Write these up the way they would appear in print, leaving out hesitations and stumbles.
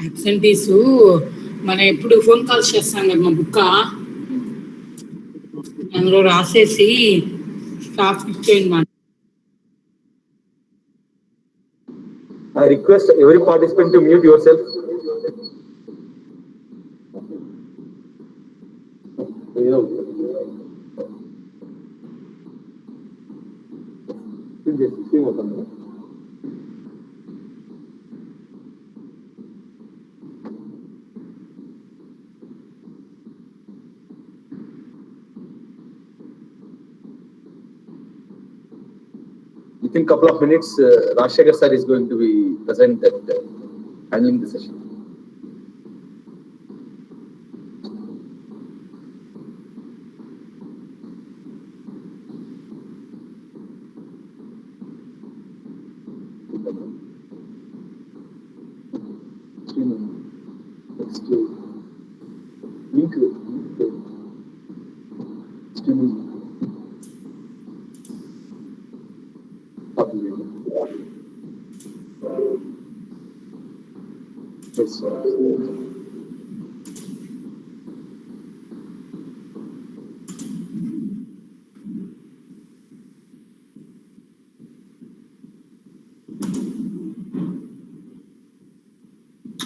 Absentees మనం ఎప్పుడు phone calls చేస్తాం కదా మా బుక్క అందులో రాసేసి స్టాఫ్ ఇచ్చేయండి మా. I request every participant to mute yourself. Within a couple of minutes, Rajshekhar sir is going to be present at handling the session.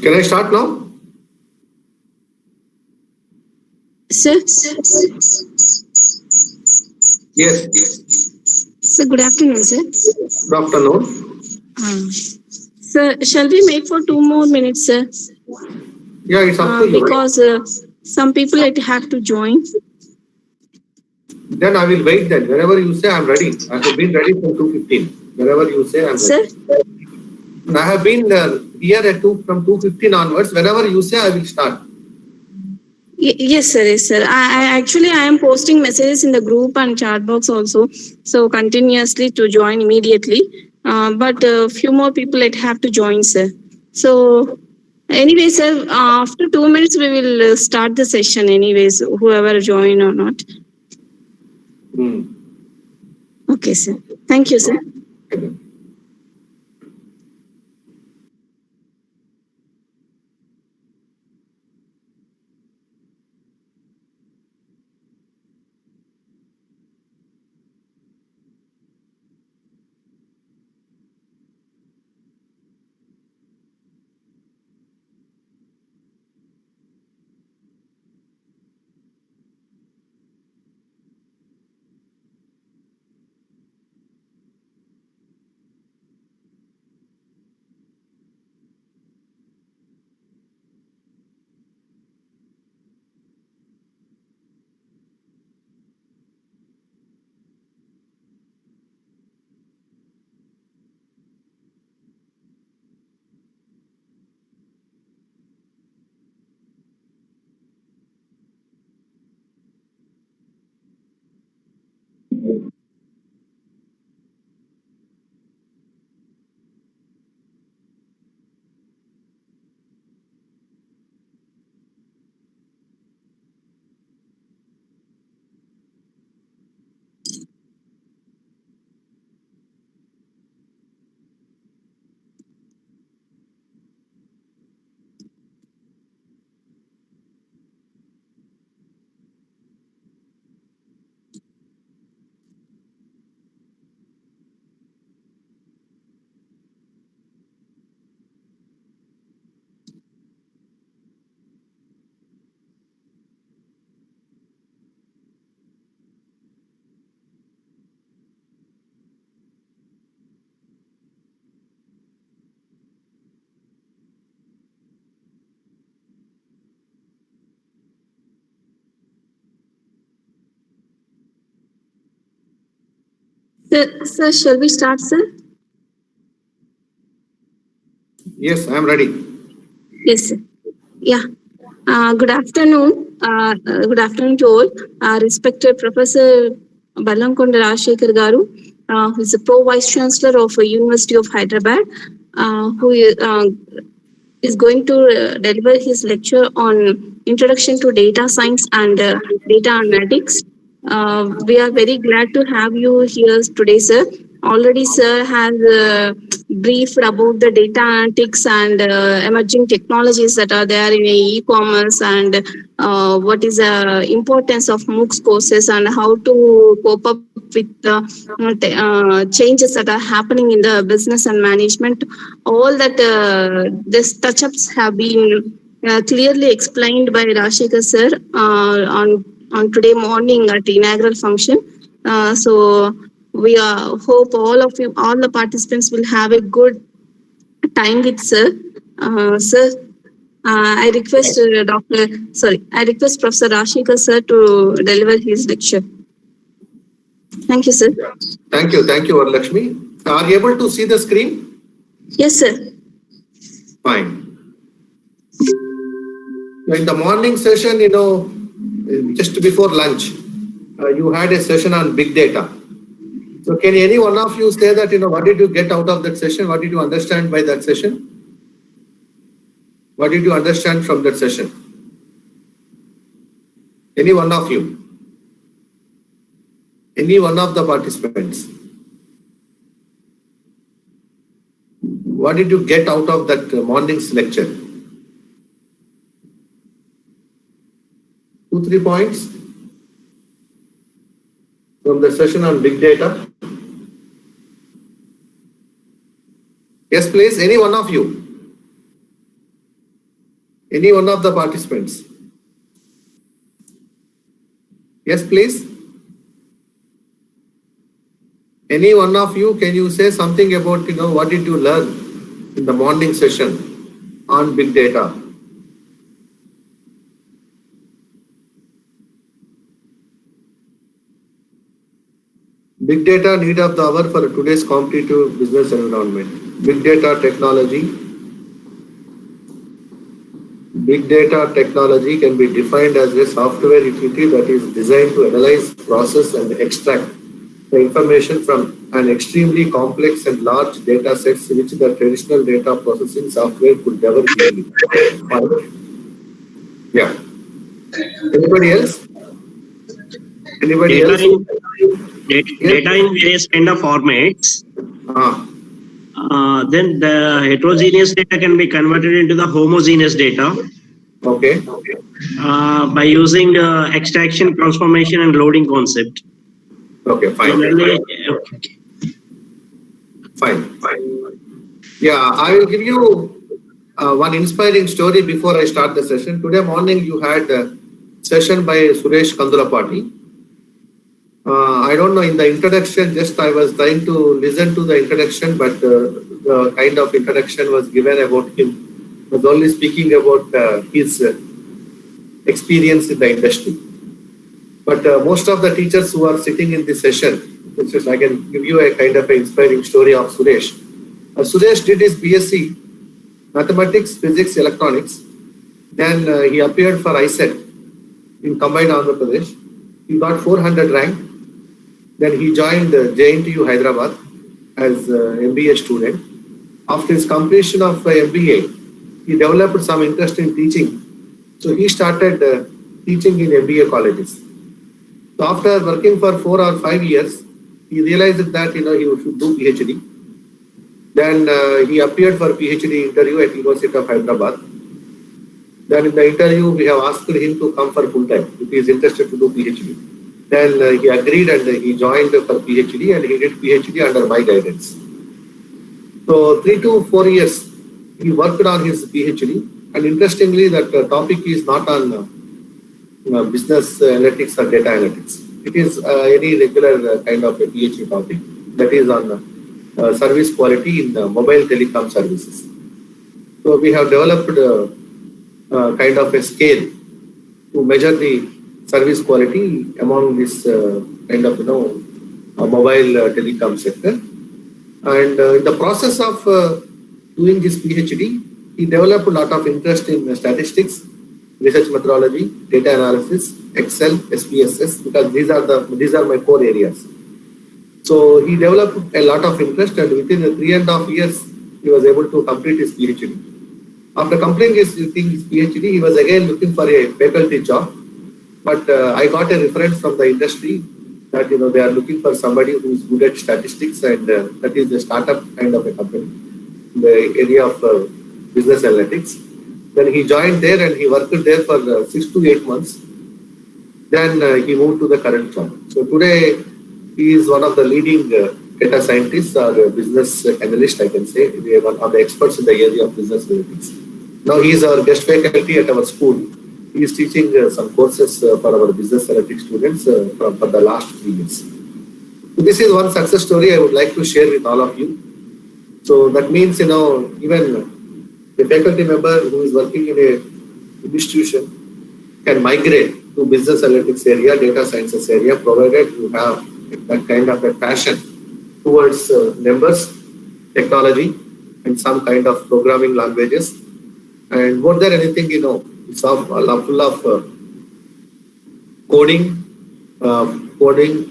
Can I start now? Sir? Yes. Sir, good afternoon, sir. Good afternoon. Sir, shall we make for 2 more minutes, sir? Yeah, it's up to you. Because some people have to join. Then I will wait then. Whenever you say I'm ready. I have been ready from 2:15. Whenever you say I'm Sir? ready. I have been here at from 2:15 onwards. Whenever you say, I will start. Yes, sir. Yes, sir. I am posting messages in the group and chat box also. So continuously to join immediately. But few more people have to join, sir. So anyway, sir, after 2 minutes we will start the session. Anyways, whoever join or not. Okay, sir. Thank you, sir. Sir, shall we start, sir? Yes, I am ready. Yes, sir. Yeah. Good afternoon. Good afternoon to all. Respected Professor Ballankonda Rajshekhar Garu, who is the Pro Vice Chancellor of University of Hyderabad, who is going to deliver his lecture on Introduction to Data Science and Data Analytics. We are very glad to have you here today, sir. Already, sir has briefed about the data analytics and emerging technologies that are there in e-commerce and what is the importance of MOOCs courses and how to cope up with the changes that are happening in the business and management. All that these touch-ups have been clearly explained by Rajshekar sir on today morning at the inaugural function. So we hope all of you, all the participants will have a good time with sir. Sir, I request I request Professor Rajshekar sir to deliver his lecture. Thank you, sir. Thank you, Varalakshmi. Are you able to see the screen? Yes, sir. Fine. In the morning session, just before lunch, you had a session on big data. So can any one of you say that, what did you get out of that session? What did you understand by that session? What did you understand from that session? Any one of you? Any one of the participants? What did you get out of that morning's lecture? 2-3 points from the session on big data. Yes, please, any one of you. Any one of the participants. Yes, please. Any one of you, can you say something about, what did you learn in the morning session on big data? Big data need of the hour for today's competitive business environment. Big data technology. Big data technology can be defined as a software utility that is designed to analyze, process, and extract the information from an extremely complex and large data sets which the traditional data processing software could never be. Yeah. Anybody else? Anybody else? Data in various kind of formats. Then the heterogeneous data can be converted into the homogeneous data. Okay. By using the extraction, transformation, and loading concept. Okay, fine. Fine. Yeah, I will give you one inspiring story before I start the session. Today morning you had a session by Suresh Kandulapati. I don't know, in the introduction, just I was trying to listen to the introduction, but the kind of introduction was given about him was only speaking about his experience in the industry. But most of the teachers who are sitting in this session, which is, I can give you a kind of an inspiring story of Suresh. Suresh did his BSc Mathematics, Physics, Electronics. Then he appeared for ISET in Combined Andhra Pradesh. He got 400 rank. Then he joined JNTU Hyderabad as an MBA student. After his completion of MBA, he developed some interest in teaching. So he started teaching in MBA colleges. So after working for 4 or 5 years, he realized that he should do PhD. Then he appeared for PhD interview at University of Hyderabad. Then in the interview, we have asked him to come for full time if he is interested to do PhD. Then he agreed and he joined for PhD and he did PhD under my guidance. So 3 to 4 years he worked on his PhD, and interestingly that topic is not on business analytics or data analytics. It is any regular kind of a PhD topic that is on service quality in mobile telecom services. So we have developed kind of a scale to measure the service quality among this kind of mobile telecom sector. And in the process of doing this PhD, he developed a lot of interest in statistics, research methodology, data analysis, Excel, SPSS, because these are my core areas. So he developed a lot of interest, and within 3.5 years, he was able to complete his PhD. After completing his PhD, he was again looking for a faculty job. But I got a reference from the industry that they are looking for somebody who is good at statistics, and that is a startup kind of a company in the area of business analytics. Then he joined there and he worked there for 6 to 8 months. Then he moved to the current job. So today he is one of the leading data scientists or business analyst, I can say. We are one of the experts in the area of business analytics. Now he is our guest faculty at our school. He is teaching some courses for our business analytics students for the last 3 years. So this is one success story I would like to share with all of you. So that means, even a faculty member who is working in a institution can migrate to business analytics area, data sciences area, provided you have that kind of a passion towards numbers, technology, and some kind of programming languages. And more than anything, it's full of coding,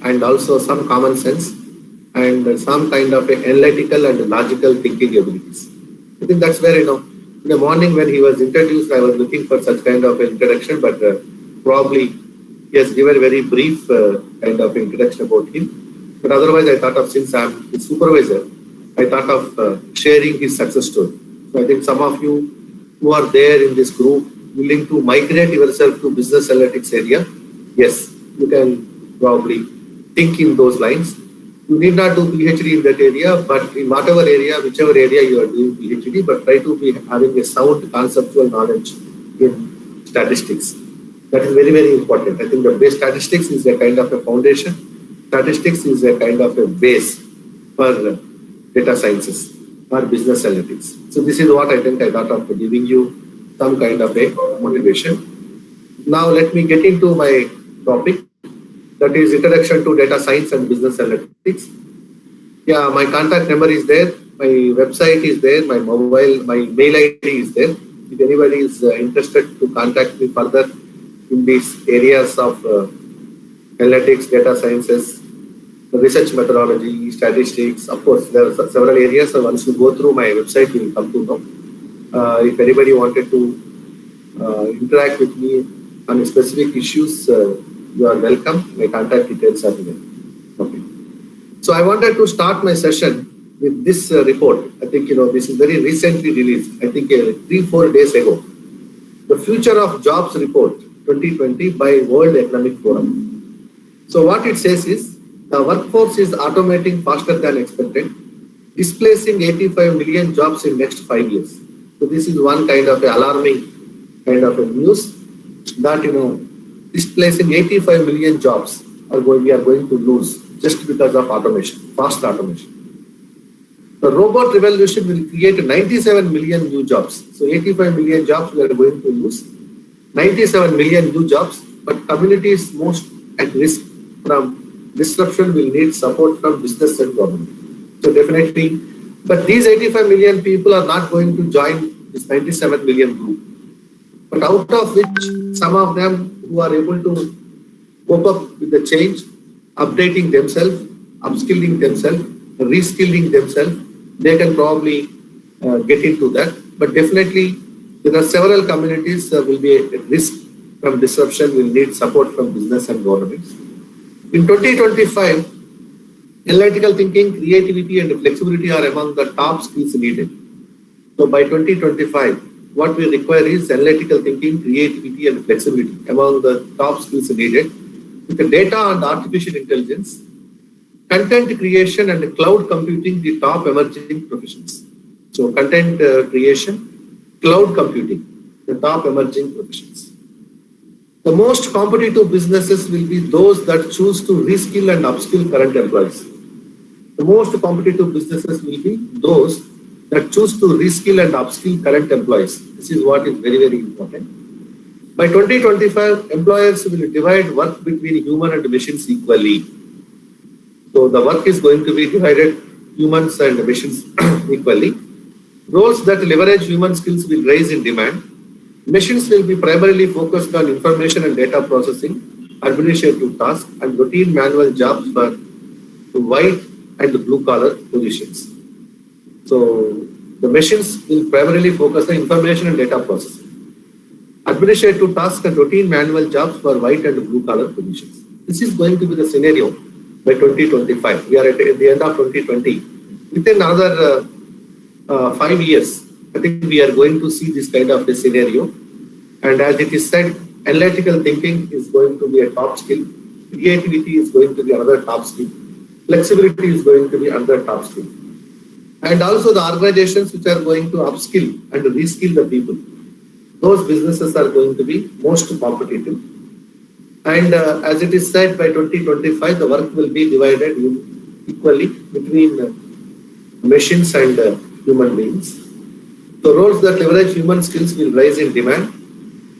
and also some common sense and some kind of analytical and logical thinking abilities. I think that's where, in the morning when he was introduced, I was looking for such kind of introduction, but probably he has given a very brief kind of introduction about him. But otherwise, I thought of, since I'm his supervisor, I thought of sharing his success story. So I think some of you who are there in this group willing to migrate yourself to business analytics area, yes, you can probably think in those lines. You need not do PhD in that area, but in whatever area, whichever area you are doing PhD, but try to be having a sound conceptual knowledge in statistics. That is very, very important. I think the base statistics is a kind of a foundation. Statistics is a kind of a base for data sciences or business analytics. So this is what I think I thought of giving you some kind of a motivation. Now let me get into my topic. That is Introduction to Data Science and Business Analytics. Yeah, my contact number is there, my website is there, my mail ID is there. If anybody is interested to contact me further in these areas of analytics, data sciences, research methodology, statistics, of course, there are several areas. So once you go through my website, you will come to know. If anybody wanted to interact with me on specific issues, you are welcome. My contact details are there. Okay. So I wanted to start my session with this report. I think, this is very recently released. I think 3-4 days ago. The Future of Jobs Report 2020 by World Economic Forum. So what it says is, the workforce is automating faster than expected, displacing 85 million jobs in next 5 years. So this is one kind of alarming kind of a news that, displacing 85 million jobs we are going to lose just because of automation, fast automation. The robot revolution will create 97 million new jobs. So 85 million jobs we are going to lose, 97 million new jobs, but communities most at risk from disruption will need support from business and government. So definitely, but these 85 million people are not going to join this 97 million group. But out of which some of them who are able to cope up with the change, updating themselves, upskilling themselves, reskilling themselves, they can probably get into that. But definitely, there are several communities will be at risk from disruption, will need support from business and governments. In 2025, analytical thinking, creativity, and flexibility are among the top skills needed. So by 2025, what we require is analytical thinking, creativity, and flexibility among the top skills needed. With the data and artificial intelligence, content creation and cloud computing, the top emerging professions. So content creation, cloud computing, the top emerging professions. The most competitive businesses will be those that choose to reskill and upskill current employees. The most competitive businesses will be those that choose to reskill and upskill current employees. This is what is very, very important. By 2025, employers will divide work between human and machines equally. So the work is going to be divided humans and machines equally. Roles that leverage human skills will rise in demand. Machines will be primarily focused on information and data processing, administrative tasks, and routine manual jobs for white and blue collar positions. So the machines will primarily focus on information and data processing, administrative tasks and routine manual jobs for white and blue collar positions. This is going to be the scenario by 2025. We are at the end of 2020. Within another 5 years, I think we are going to see this kind of a scenario. And as it is said, analytical thinking is going to be a top skill. Creativity is going to be another top skill. Flexibility is going to be another top skill. And also the organizations which are going to upskill and reskill the people, those businesses are going to be most competitive. And as it is said, by 2025, the work will be divided equally between machines and human beings. So roles that leverage human skills will rise in demand.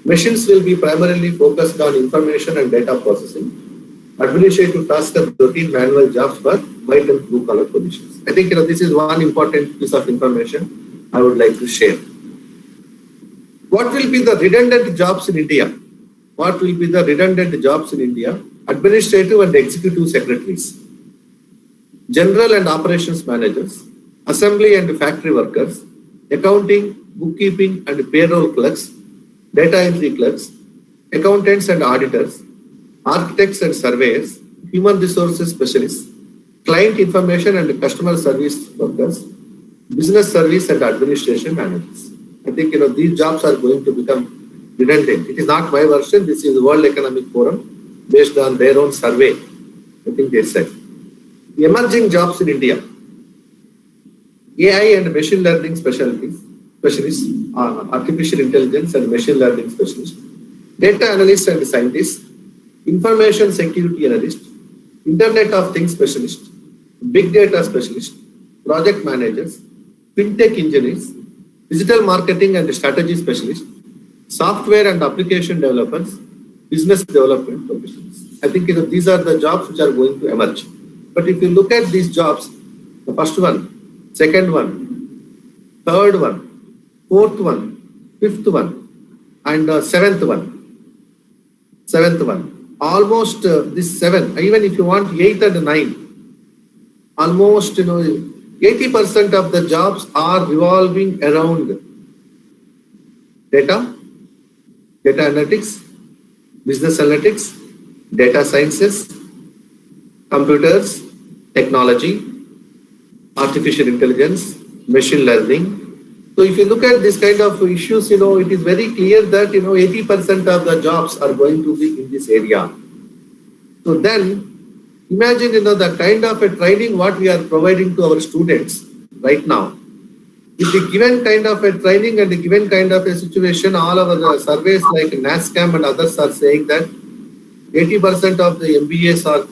Machines will be primarily focused on information and data processing. Administrative tasks are routine manual jobs for white and blue collar positions. I think this is one important piece of information I would like to share. What will be the redundant jobs in India? What will be the redundant jobs in India? Administrative and executive secretaries, general and operations managers, assembly and factory workers, accounting, bookkeeping and payroll clerks, data entry clerks, accountants and auditors, architects and surveyors, human resources specialists, client information and customer service workers, business service and administration managers. I think these jobs are going to become redundant. It is not my version. This is the World Economic Forum based on their own survey. I think they said. The emerging jobs in India. AI and machine learning specialists, artificial intelligence and machine learning specialists, data analysts and scientists, information security analyst, Internet of Things specialist, big data specialist, project managers, fintech engineers, digital marketing and strategy specialist, software and application developers, business development professionals. I think these are the jobs which are going to emerge. But if you look at these jobs, the first one, second one, third one, fourth one, fifth one, and seventh one, almost this seven, even if you want 8 and 9, almost 80% of the jobs are revolving around data analytics, business analytics, data sciences, computers, technology, artificial intelligence, machine learning. So if you look at this kind of issues, it is very clear that 80% of the jobs are going to be in this area. So then imagine the kind of a training what we are providing to our students right now. With the given kind of a training and the given kind of a situation, all our surveys like NASCAM and others are saying that 80% of the MBAs are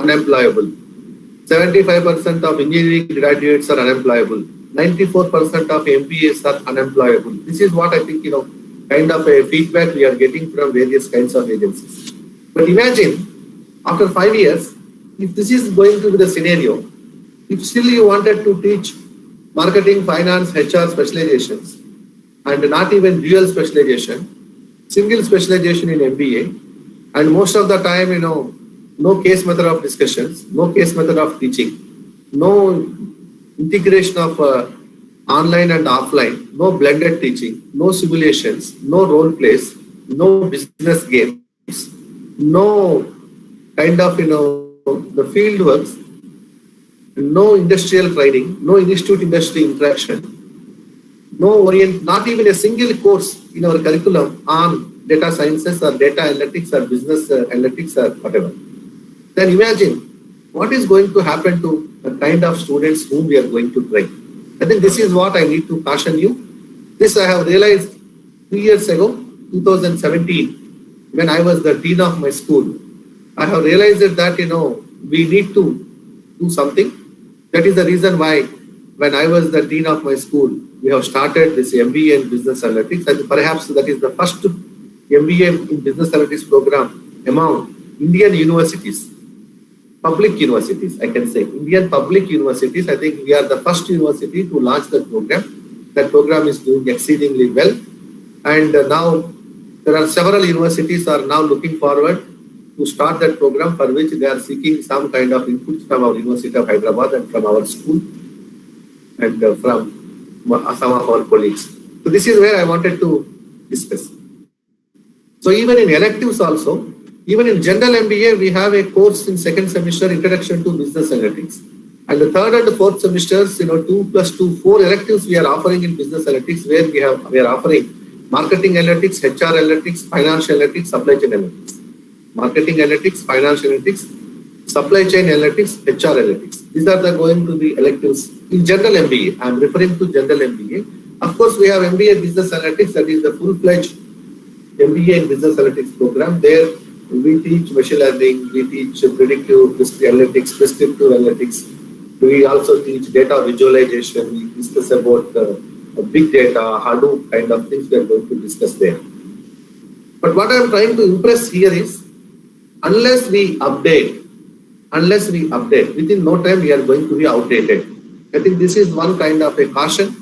unemployable, 75% of engineering graduates are unemployable, 94% of MBAs are unemployable. This is what I think, kind of a feedback we are getting from various kinds of agencies. But imagine, after 5 years, if this is going to be the scenario, if still you wanted to teach marketing, finance, HR specializations, and not even dual specialization, single specialization in MBA, and most of the time, no case method of discussions, no case method of teaching, no integration of online and offline, no blended teaching, no simulations, no role plays, no business games, no kind of, the field works, no industrial training, no institute-industry interaction, not even a single course in our curriculum on data sciences or data analytics or business analytics or whatever. Then imagine what is going to happen to the kind of students whom we are going to train. I think this is what I need to caution you. This I have realized 3 years ago, 2017, when I was the dean of my school. I have realized that, we need to do something. That is the reason why when I was the dean of my school, we have started this MBA in business analytics. And perhaps that is the first MBA in business analytics program among Indian universities, public universities, I can say. Indian public universities, I think we are the first university to launch that program. That program is doing exceedingly well. And now there are several universities are now looking forward to start that program, for which they are seeking some kind of input from our University of Hyderabad and from our school and from some of our colleagues. So this is where I wanted to discuss. So even in electives also, Even in general MBA, we have a course in second semester, Introduction to Business Analytics. And the third and the fourth semesters, 2 plus 2, 4 electives we are offering in business analytics, where we are offering marketing analytics, HR analytics, financial analytics, supply chain analytics. Marketing analytics, financial analytics, supply chain analytics, HR analytics. These are going to be electives in general MBA. I am referring to general MBA. Of course, we have MBA Business Analytics, that is the full-fledged MBA in Business Analytics program. There we teach machine learning, we teach predictive analytics, prescriptive analytics. We also teach data visualization. We discuss about big data, Hadoop kind of things we are going to discuss there. But what I am trying to impress here is, unless we update, within no time we are going to be outdated. I think this is one kind of a caution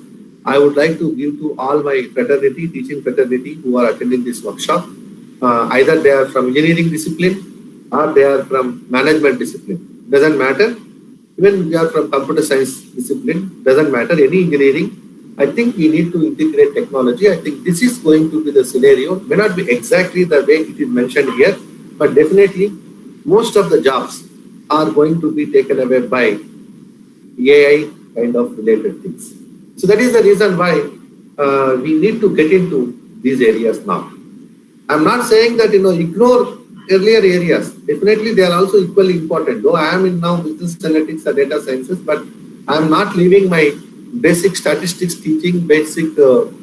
I would like to give to all my fraternity, teaching fraternity who are attending this workshop. Either they are from engineering discipline or they are from management discipline. Doesn't matter. Even we are from computer science discipline, doesn't matter, any engineering. I think we need to integrate technology. I think this is going to be the scenario. May not be exactly the way it is mentioned here, but definitely most of the jobs are going to be taken away by AI kind of related things. So that is the reason why we need to get into these areas now. I'm not saying that, ignore earlier areas. Definitely they are also equally important. Though I am in now business analytics or data sciences, but I'm not leaving my basic statistics teaching, basic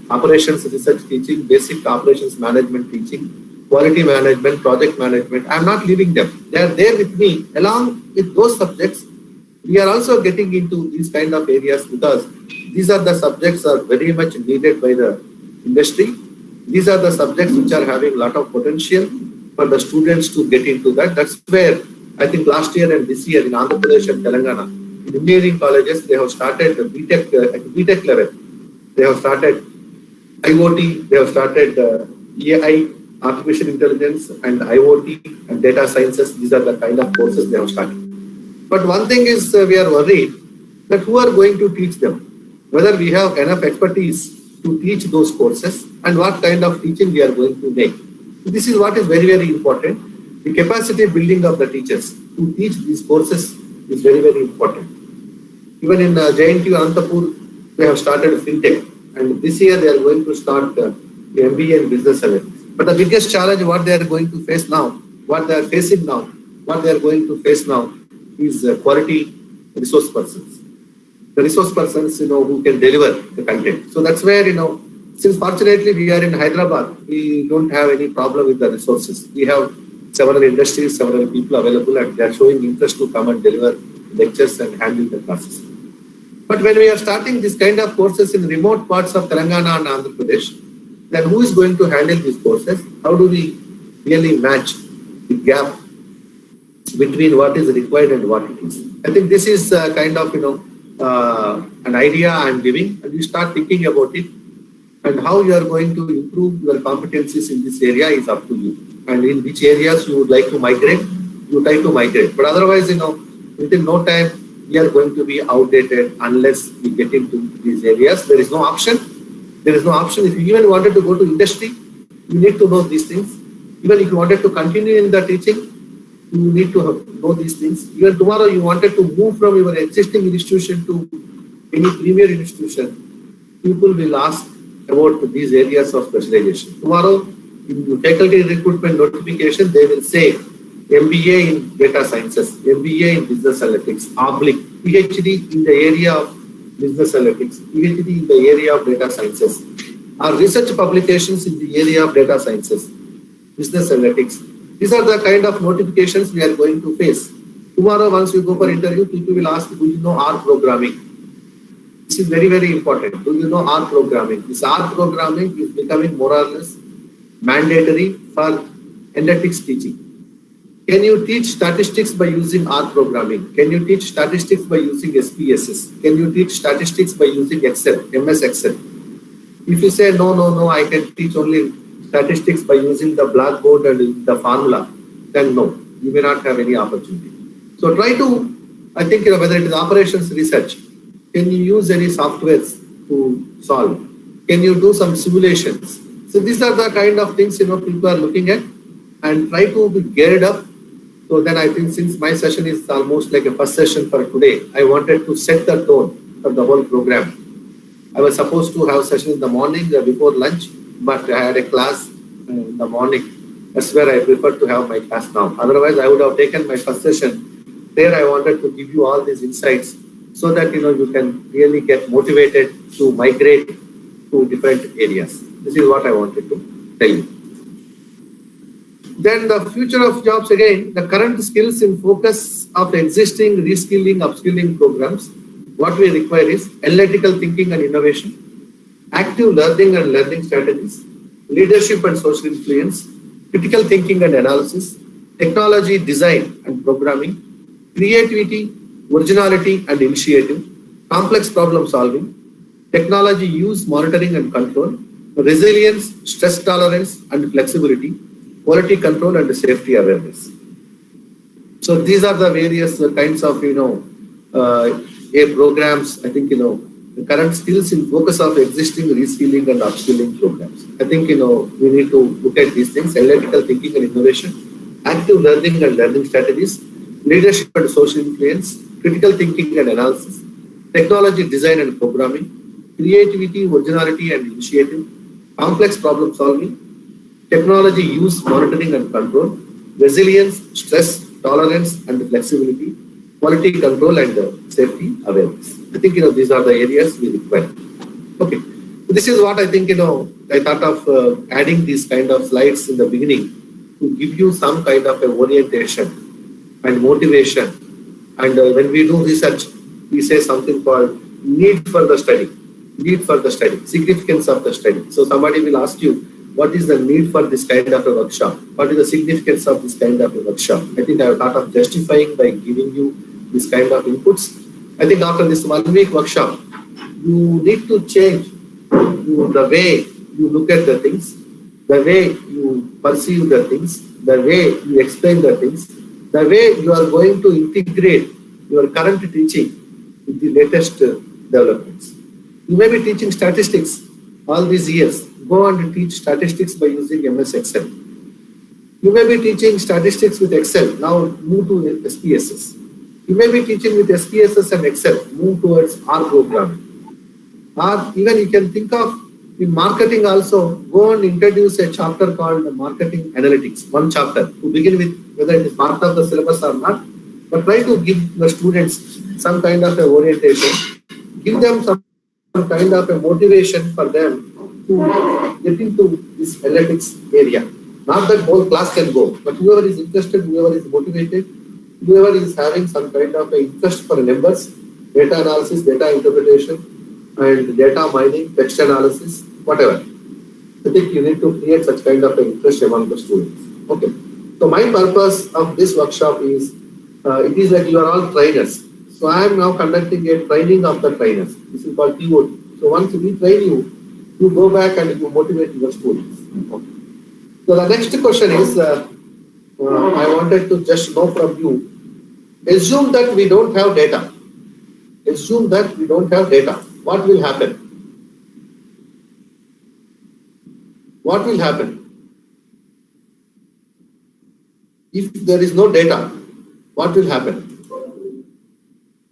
operations research teaching, basic operations management teaching, quality management, project management. I'm not leaving them. They are there with me. Along with those subjects, we are also getting into these kind of areas because these are the subjects that are very much needed by the industry. These are the subjects which are having a lot of potential for the students to get into that. That's where I think last year and this year in Andhra Pradesh and Telangana, in engineering colleges, they have started the BTech, at BTech level. They have started IoT, they have started AI, artificial intelligence and IoT and data sciences. These are the kind of courses they have started. But one thing is we are worried that who are going to teach them, whether we have enough expertise to teach those courses and what kind of teaching we are going to make. This is what is very, very important. The capacity building of the teachers to teach these courses is very, very important. Even in JNTUA Anantapur, they have started FinTech, and this year they are going to start the MBA in Business Analytics. But the biggest challenge what they are going to face now, what they are facing now, what they are going to face now is quality resource persons. The resource persons, who can deliver the content. So that's where, since fortunately we are in Hyderabad, we don't have any problem with the resources. We have several industries, several people available, and they are showing interest to come and deliver lectures and handle the classes. But when we are starting this kind of courses in remote parts of Telangana and Andhra Pradesh, then who is going to handle these courses? How do we really match the gap between what is required and what it is? I think this is kind of, an idea I am giving, and you start thinking about it, and how you are going to improve your competencies in this area is up to you. And in which areas you would like to migrate, you try to migrate. But otherwise, within no time, we are going to be outdated unless we get into these areas. There is no option. There is no option. If you even wanted to go to industry, you need to know these things. Even if you wanted to continue in the teaching, you need to know these things. Even tomorrow you wanted to move from your existing institution to any premier institution, people will ask about these areas of specialization. Tomorrow, in the faculty recruitment notification, they will say MBA in data sciences, MBA in business analytics, PhD in the area of business analytics, PhD in the area of data sciences, or research publications in the area of data sciences, business analytics. These are the kind of notifications we are going to face. Tomorrow, once you go for interview, people will ask, do you know R programming? This is very, very important. Do you know R programming? This R programming is becoming more or less mandatory for analytics teaching. Can you teach statistics by using R programming? Can you teach statistics by using SPSS? Can you teach statistics by using Excel, MS Excel? If you say, no, I can teach only statistics by using the blackboard and the formula, then no, you may not have any opportunity. So try to, I think, whether it is operations research, can you use any softwares to solve? Can you do some simulations? So these are the kind of things, people are looking at. and try to be geared up. So then I think since my session is almost like a first session for today, I wanted to set the tone for the whole program. I was supposed to have session in the morning before lunch, but I had a class in the morning. That's where I prefer to have my class now. Otherwise, I would have taken my first session. There I wanted to give you all these insights so that you can really get motivated to migrate to different areas. This is what I wanted to tell you. Then the future of jobs, again, the current skills in focus of existing reskilling, upskilling programs. What we require is analytical thinking and innovation, active learning and learning strategies, leadership and social influence, critical thinking and analysis, technology design and programming, creativity, originality and initiative, complex problem solving, technology use, monitoring and control, resilience, stress tolerance and flexibility, quality control and safety awareness. So these are the various kinds of programs. I think the current skills in focus of existing reskilling and upskilling programs. I think we need to look at these things: analytical thinking and innovation, active learning and learning strategies, leadership and social influence, critical thinking and analysis, technology design and programming, creativity, originality and initiative, complex problem solving, technology use, monitoring and control, resilience, stress tolerance and flexibility, quality control and safety awareness. I think these are the areas we require. Okay, so this is what I think I thought of adding these kind of slides in the beginning to give you some kind of a orientation and motivation. And when we do research, we say something called need for the study, significance of the study. So somebody will ask you, what is the need for this kind of a workshop? What is the significance of this kind of a workshop? I think I have thought of justifying by giving you this kind of inputs. I think after this 1 week workshop, you need to change the way you look at the things, the way you perceive the things, the way you explain the things, the way you are going to integrate your current teaching with the latest developments. You may be teaching statistics all these years. Go and teach statistics by using MS Excel. You may be teaching statistics with Excel. Now move to SPSS. You may be teaching with SPSS and Excel. Move towards R programming. Or even you can think of in marketing also, go and introduce a chapter called marketing analytics. One chapter to begin with, whether it is part of the syllabus or not. But try to give the students some kind of a orientation. Give them some kind of a motivation for them to get into this analytics area. Not that whole class can go, but whoever is interested, whoever is motivated, whoever is having some kind of a interest for numbers, data analysis, data interpretation, and data mining, text analysis, whatever. I think you need to create such kind of an interest among the students. Okay. So my purpose of this workshop is, it is like you are all trainers. So I am now conducting a training of the trainers. This is called TOT. So once we train you, you go back and you motivate your students. Okay. So the next question is, I wanted to just know from you, assume that we don't have data. Assume that we don't have data. What will happen? What will happen? If there is no data, what will happen?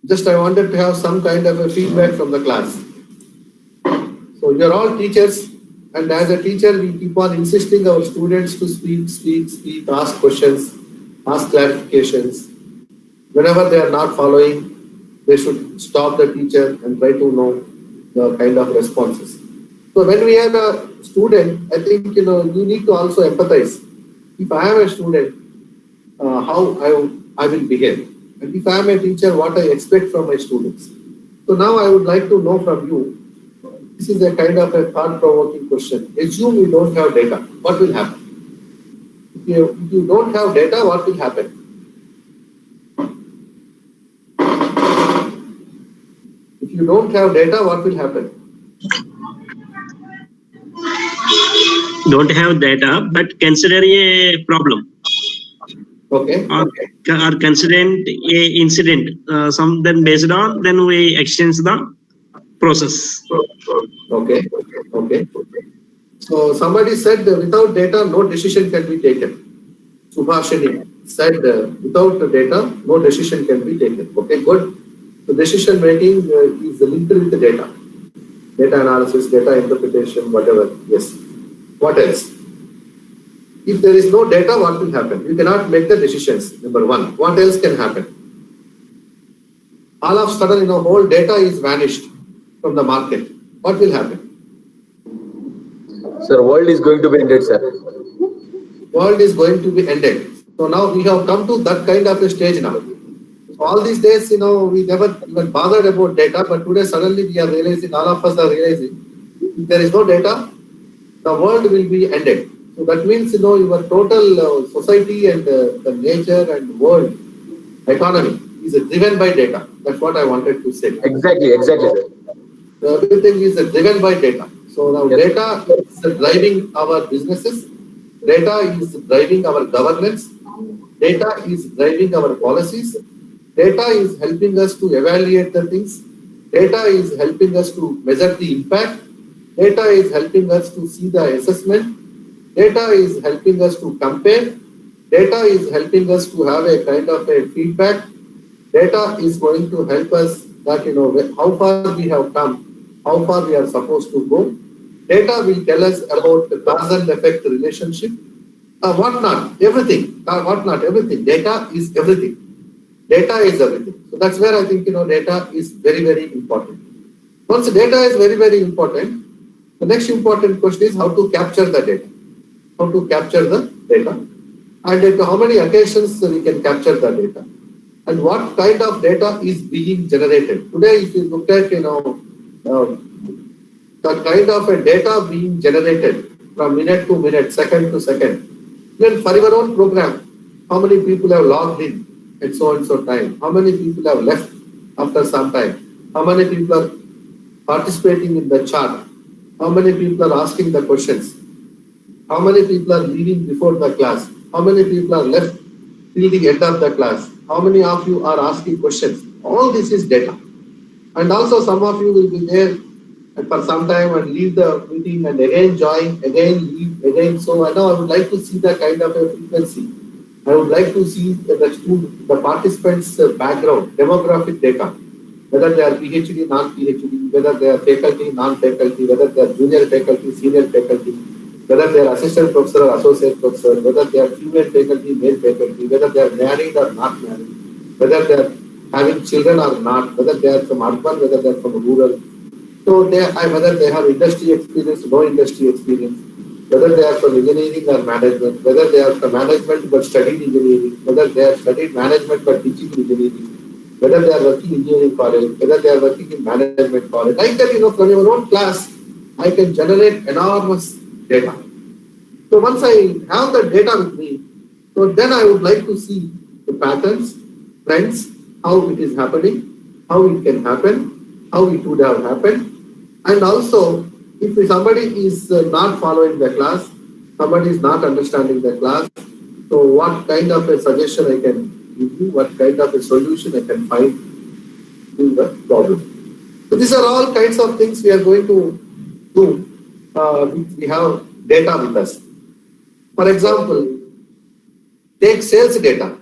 Just I wanted to have some kind of a feedback from the class. So you're all teachers, and as a teacher, we keep on insisting our students to speak, ask questions, ask clarifications. Whenever they are not following, they should stop the teacher and try to know the kind of responses. So when we have a student, I think you need to also empathize. If I am a student, how I will behave. And if I am a teacher, what I expect from my students. So now I would like to know from you, this is a kind of a thought-provoking question. Assume you don't have data. What will happen? If you don't have data, what will happen? If you don't have data, what will happen? Don't have data, but consider a problem. Okay. Or consider a incident. Then based on, then we extend the process. Okay. Okay. So somebody said that without data, no decision can be taken. Subhashini said, without the data, no decision can be taken. Okay, good. So decision making is linked with the data. Data analysis, data interpretation, whatever. Yes. What else? If there is no data, what will happen? You cannot make the decisions, number one. What else can happen? All of a sudden, whole data is vanished from the market. What will happen? Sir, world is going to be ended, sir. World is going to be ended. So now we have come to that kind of a stage now. All these days, we never even bothered about data, but today suddenly we are realizing, all of us are realizing, if there is no data, the world will be ended. So that means, your total society and the nature and world economy is driven by data. That's what I wanted to say. Exactly, sir. So everything is driven by data. So now Yes. data is driving our businesses, data is driving our governance, data is driving our policies, data is helping us to evaluate the things, data is helping us to measure the impact, data is helping us to see the assessment, data is helping us to compare, data is helping us to have a kind of a feedback, data is going to help us that, how far we have come, how far we are supposed to go. Data will tell us about the cause and effect relationship, what not, everything. Data is everything. Data is everything. So that's where I think, data is very, very important. Once data is very, very important, the next important question is how to capture the data. How to capture the data. And at how many occasions we can capture the data. And what kind of data is being generated. Today, if you look at, the kind of a data being generated from minute to minute, second to second. Then for your own program, how many people have logged in at so and so time? How many people have left after some time? How many people are participating in the chat? How many people are asking the questions? How many people are leaving before the class? How many people are left till the end of the class? How many of you are asking questions? All this is data. And also some of you will be there for some time and leave the meeting and again join, again leave, again. So I know I would like to see that kind of a frequency. I would like to see the participants' background, demographic data, whether they are PhD, non-PhD, whether they are faculty, non-faculty, whether they are junior faculty, senior faculty, whether they are assistant professor or associate professor, whether they are female faculty, male faculty, whether they are married or not married, whether they are having children or not, whether they are from urban, whether they are from rural. So whether they have industry experience, no industry experience, whether they are from engineering or management, whether they are from management but studied engineering, whether they have studied management but teaching engineering, whether they are working in engineering college, whether they are working in management college. Like that, from your own class, I can generate enormous data. So once I have the data with me, so then I would like to see the patterns, trends, how it is happening, how it can happen, how it would have happened. And also, if somebody is not following the class, somebody is not understanding the class, so what kind of a suggestion I can give you, what kind of a solution I can find in the problem. So these are all kinds of things we are going to do. We have data with us. For example, take sales data.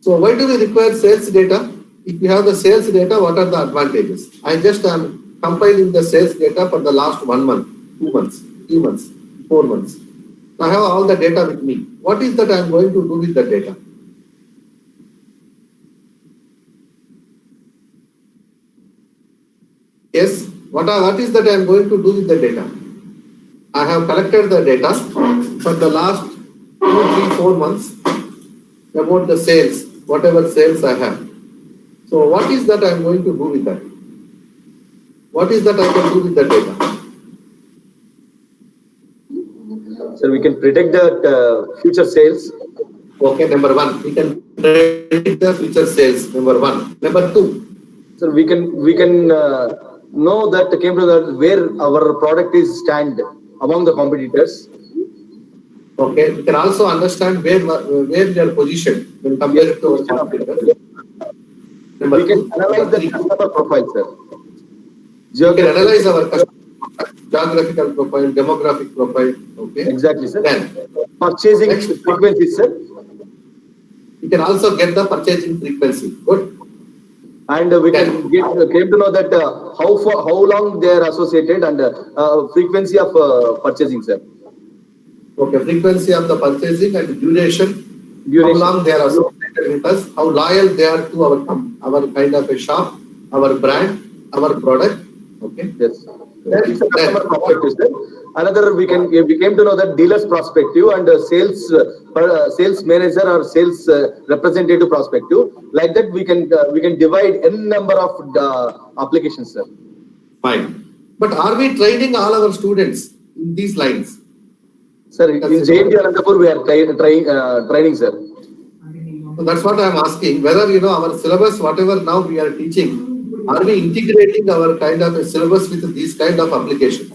So why do we require sales data? If you have the sales data, what are the advantages? I just am compiling the sales data for the last 1 month, 2 months, 3 months, 4 months. I have all the data with me. What is that I am going to do with the data? Yes, what is that I am going to do with the data? I have collected the data for the last 2, 3, 4 months about the sales, whatever sales I have. So what is that I am going to do with that? What is that I can do with the data? So we can predict the future sales. Okay, number one, we can predict the future sales. Number one. Number two. So we can know that came to that where our product is stand among the competitors. Okay, we can also understand where we are positioned when compared to our competitors. We can analyze the customer profile, sir. We can analyze our customer profile, geographical profile, demographic profile. Okay. Exactly, sir. Then Purchasing frequency, sir. You can also get the purchasing frequency. Good. And we came to know that how long they are associated and frequency of purchasing, sir. Okay, frequency of the purchasing and duration. How long they are associated with us, how loyal they are to our kind of a shop, our brand, our product. Okay. Yes. It's a customer perspective, sir. Another we came to know that dealer's perspective and sales manager or sales representative perspective. Like that we can divide n number of applications, sir. Fine. But are we training all our students in these lines? Sir, in JNTUA Anantapur we are training, sir. So that's what I am asking. Whether our syllabus, whatever now we are teaching, are we integrating our kind of a syllabus with these kind of applications?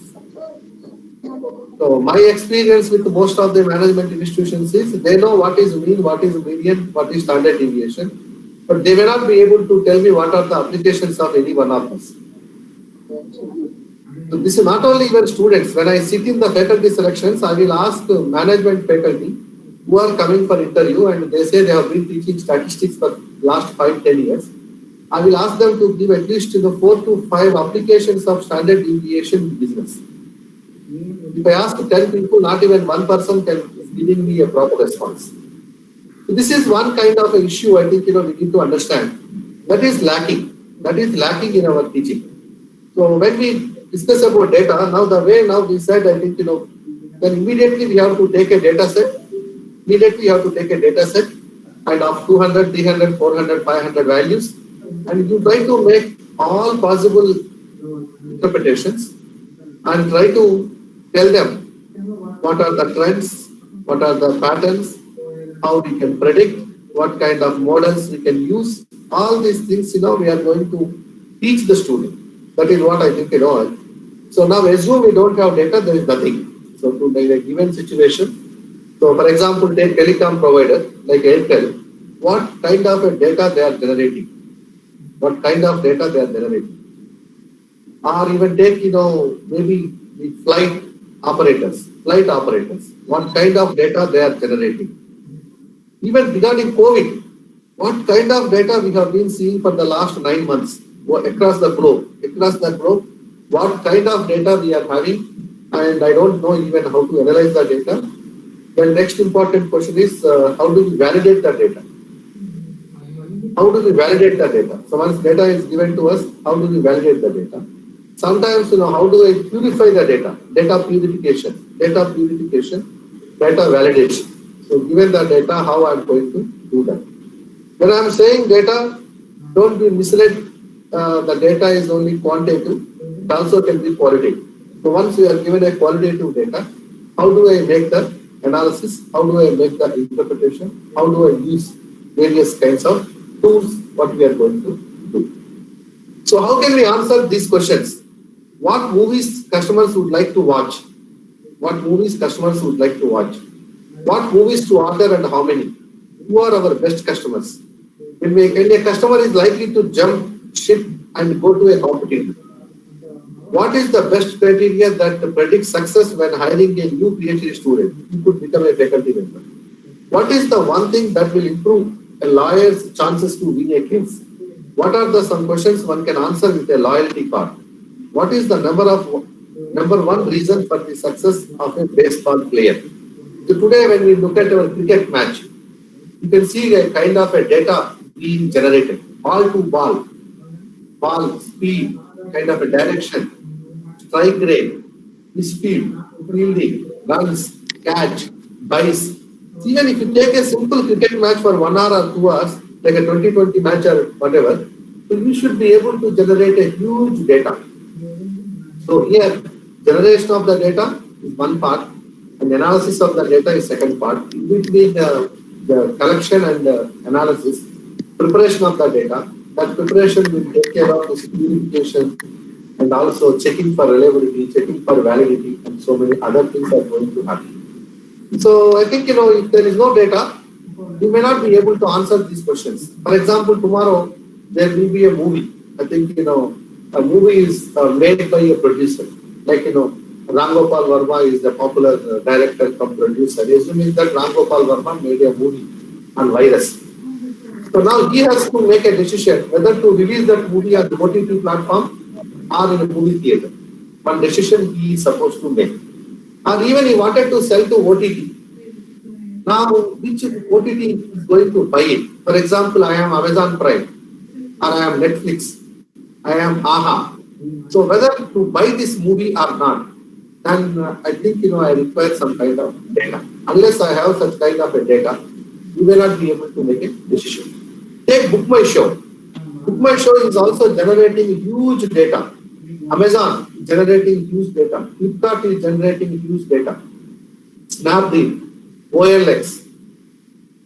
So my experience with most of the management institutions is they know what is mean, what is median, what is standard deviation, but they may not be able to tell me what are the applications of any one of us. So this is not only even students. When I sit in the faculty selections, I will ask management faculty who are coming for interview and they say they have been teaching statistics for last 5-10 years. I will ask them to give at least 4 to 5 applications of standard deviation in business. If I ask 10 people, not even one person is giving me a proper response. So this is one kind of an issue I think we need to understand. That is lacking. That is lacking in our teaching. So when we discuss about data, now the way now we said, I think then immediately we have to take a data set. Immediately you have to take a data set and of 200, 300, 400, 500 values, and you try to make all possible interpretations and try to tell them what are the trends, what are the patterns, how we can predict, what kind of models we can use. All these things, we are going to teach the student. That is what I think, So now assume we don't have data, there is nothing. So to a given situation, so for example, take telecom provider like Airtel, what kind of a data they are generating? What kind of data they are generating? Or even take, maybe the flight operators, what kind of data they are generating? Even regarding COVID, what kind of data we have been seeing for the last 9 months across the globe, what kind of data we are having, and I don't know even how to analyze the data. The next important question is how do we validate the data? How do we validate the data? So once data is given to us, how do we validate the data? Sometimes, how do I purify the data? Data purification, data validation. So given the data, how I'm going to do that? When I'm saying data, don't be misled. The data is only quantitative. It also can be qualitative. So once we are given a qualitative data, how do I make the analysis? How do I make the interpretation? How do I use various kinds of tools? What we are going to do. So how can we answer these questions? What movies customers would like to watch? What movies customers would like to watch? What movies to order and how many? Who are our best customers? When a customer is likely to jump ship and go to a competitor, what is the best criteria that predicts success when hiring a new PhD student who could become a faculty member? What is the one thing that will improve a lawyer's chances to win a case? What are some questions one can answer with a loyalty card? What is the number one reason for the success of a baseball player? So today when we look at our cricket match, you can see a kind of a data being generated, ball to ball, speed, kind of a direction, strike rate, speed, fielding, runs, catch, buys. Even if you take a simple cricket match for 1 hour or 2 hours, like a 2020 match or whatever, so you should be able to generate a huge data. So here, generation of the data is one part, and analysis of the data is second part. In between the collection and analysis, preparation of the data, that preparation will take care of the purification and also checking for reliability, checking for validity, and so many other things are going to happen. So I think, if there is no data, we may not be able to answer these questions. For example, tomorrow there will be a movie. I think, a movie is made by a producer. Like, Ram Gopal Verma is the popular director come producer. Assuming that Ram Gopal Verma made a movie on virus. So now he has to make a decision whether to release that movie on the OTT platform or in a movie theater. One decision he is supposed to make. Or even he wanted to sell to OTT. Now, which OTT is going to buy it? For example, I am Amazon Prime, or I am Netflix, I am AHA. So whether to buy this movie or not, then I think I require some kind of data. Unless I have such kind of a data, you may not be able to make a decision. Take Book My Show. Book My Show is also generating huge data. Amazon is generating huge data. Flipkart is generating huge data. Snapdeal, OLX,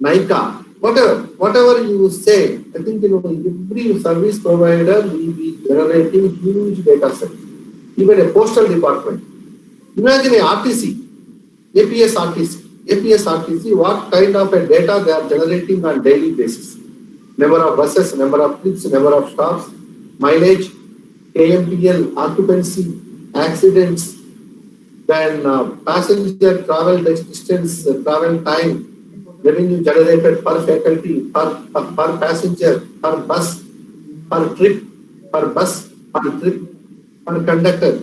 Nika, whatever you say, I think every service provider will be generating huge data sets. Even a postal department. Imagine a RTC, APS-RTC, what kind of a data they are generating on daily basis. Number of buses, number of trips, number of stops, mileage, KMPL, occupancy, accidents, then passenger travel distance, travel time, revenue generated per faculty, per passenger, per bus, per trip, per bus, per trip, per conductor.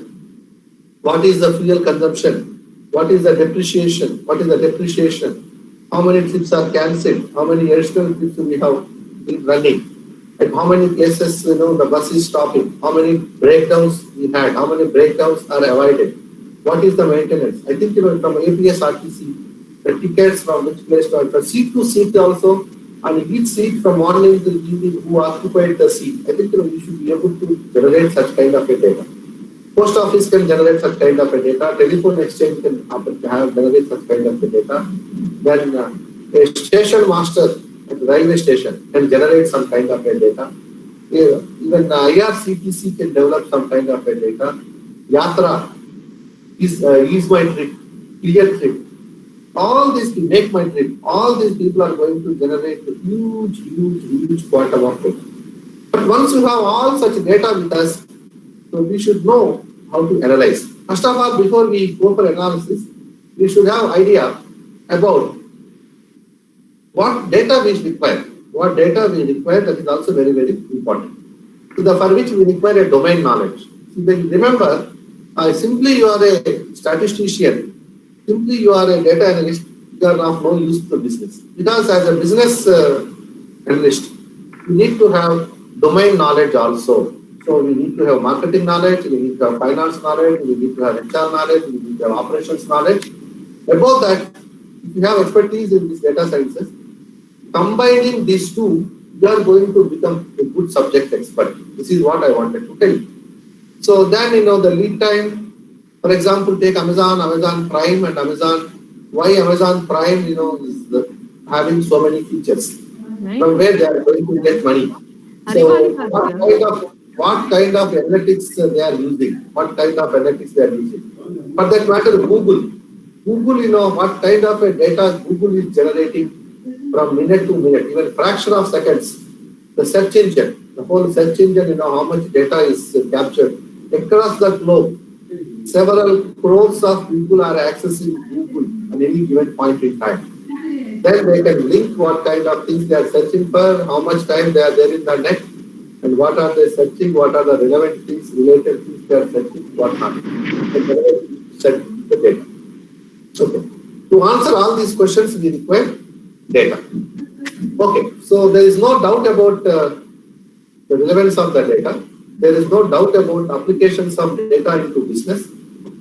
What is the fuel consumption? What is the depreciation? What is the depreciation? How many trips are cancelled? How many additional trips we have been running? At how many places the bus is stopping? How many breakdowns we had? How many breakdowns are avoided? What is the maintenance? I think from APS-RTC, the tickets from which place to seat to seat also, and each seat from morning to evening who occupied the seat. I think we should be able to generate such kind of a data. Post office can generate such kind of a data. Telephone exchange can generate such kind of a data. Then a station master at the railway station can generate some kind of a data. Even IRCTC can develop some kind of a data. Yatra is my trip, clear trip. All this make my trip. All these people are going to generate a huge quantum of data. But once you have all such data with us, so we should know how to analyze. First of all, before we go for analysis, we should have idea about what data we require. What data we require, that is also very important. So for which we require a domain knowledge. So remember, simply you are a statistician, simply you are a data analyst, you are of no use to the business. Because as a business analyst, you need to have domain knowledge also. So we need to have marketing knowledge, we need to have finance knowledge, we need to have HR knowledge, we need to have operations knowledge. Above that, if you have expertise in these data sciences, combining these two, you are going to become a good subject expert. This is what I wanted to tell you. So then, the lead time, for example, take Amazon Prime and Amazon. Why Amazon Prime, is having so many features. Right. From where they are going to get money. So what kind of analytics they are using? What kind of analytics they are using? For that matter, Google, what kind of a data Google is generating from minute to minute, even fraction of seconds. The search engine, the whole search engine, how much data is captured across the globe. Several crores of people are accessing Google at any given point in time. Then they can link what kind of things they are searching for, how much time they are there in the net, and what are they searching, what are the relevant things, related things they are searching, what not. Set the data. Okay. To answer all these questions, we require data. Okay. So there is no doubt about the relevance of the data. There is no doubt about applications of data into business.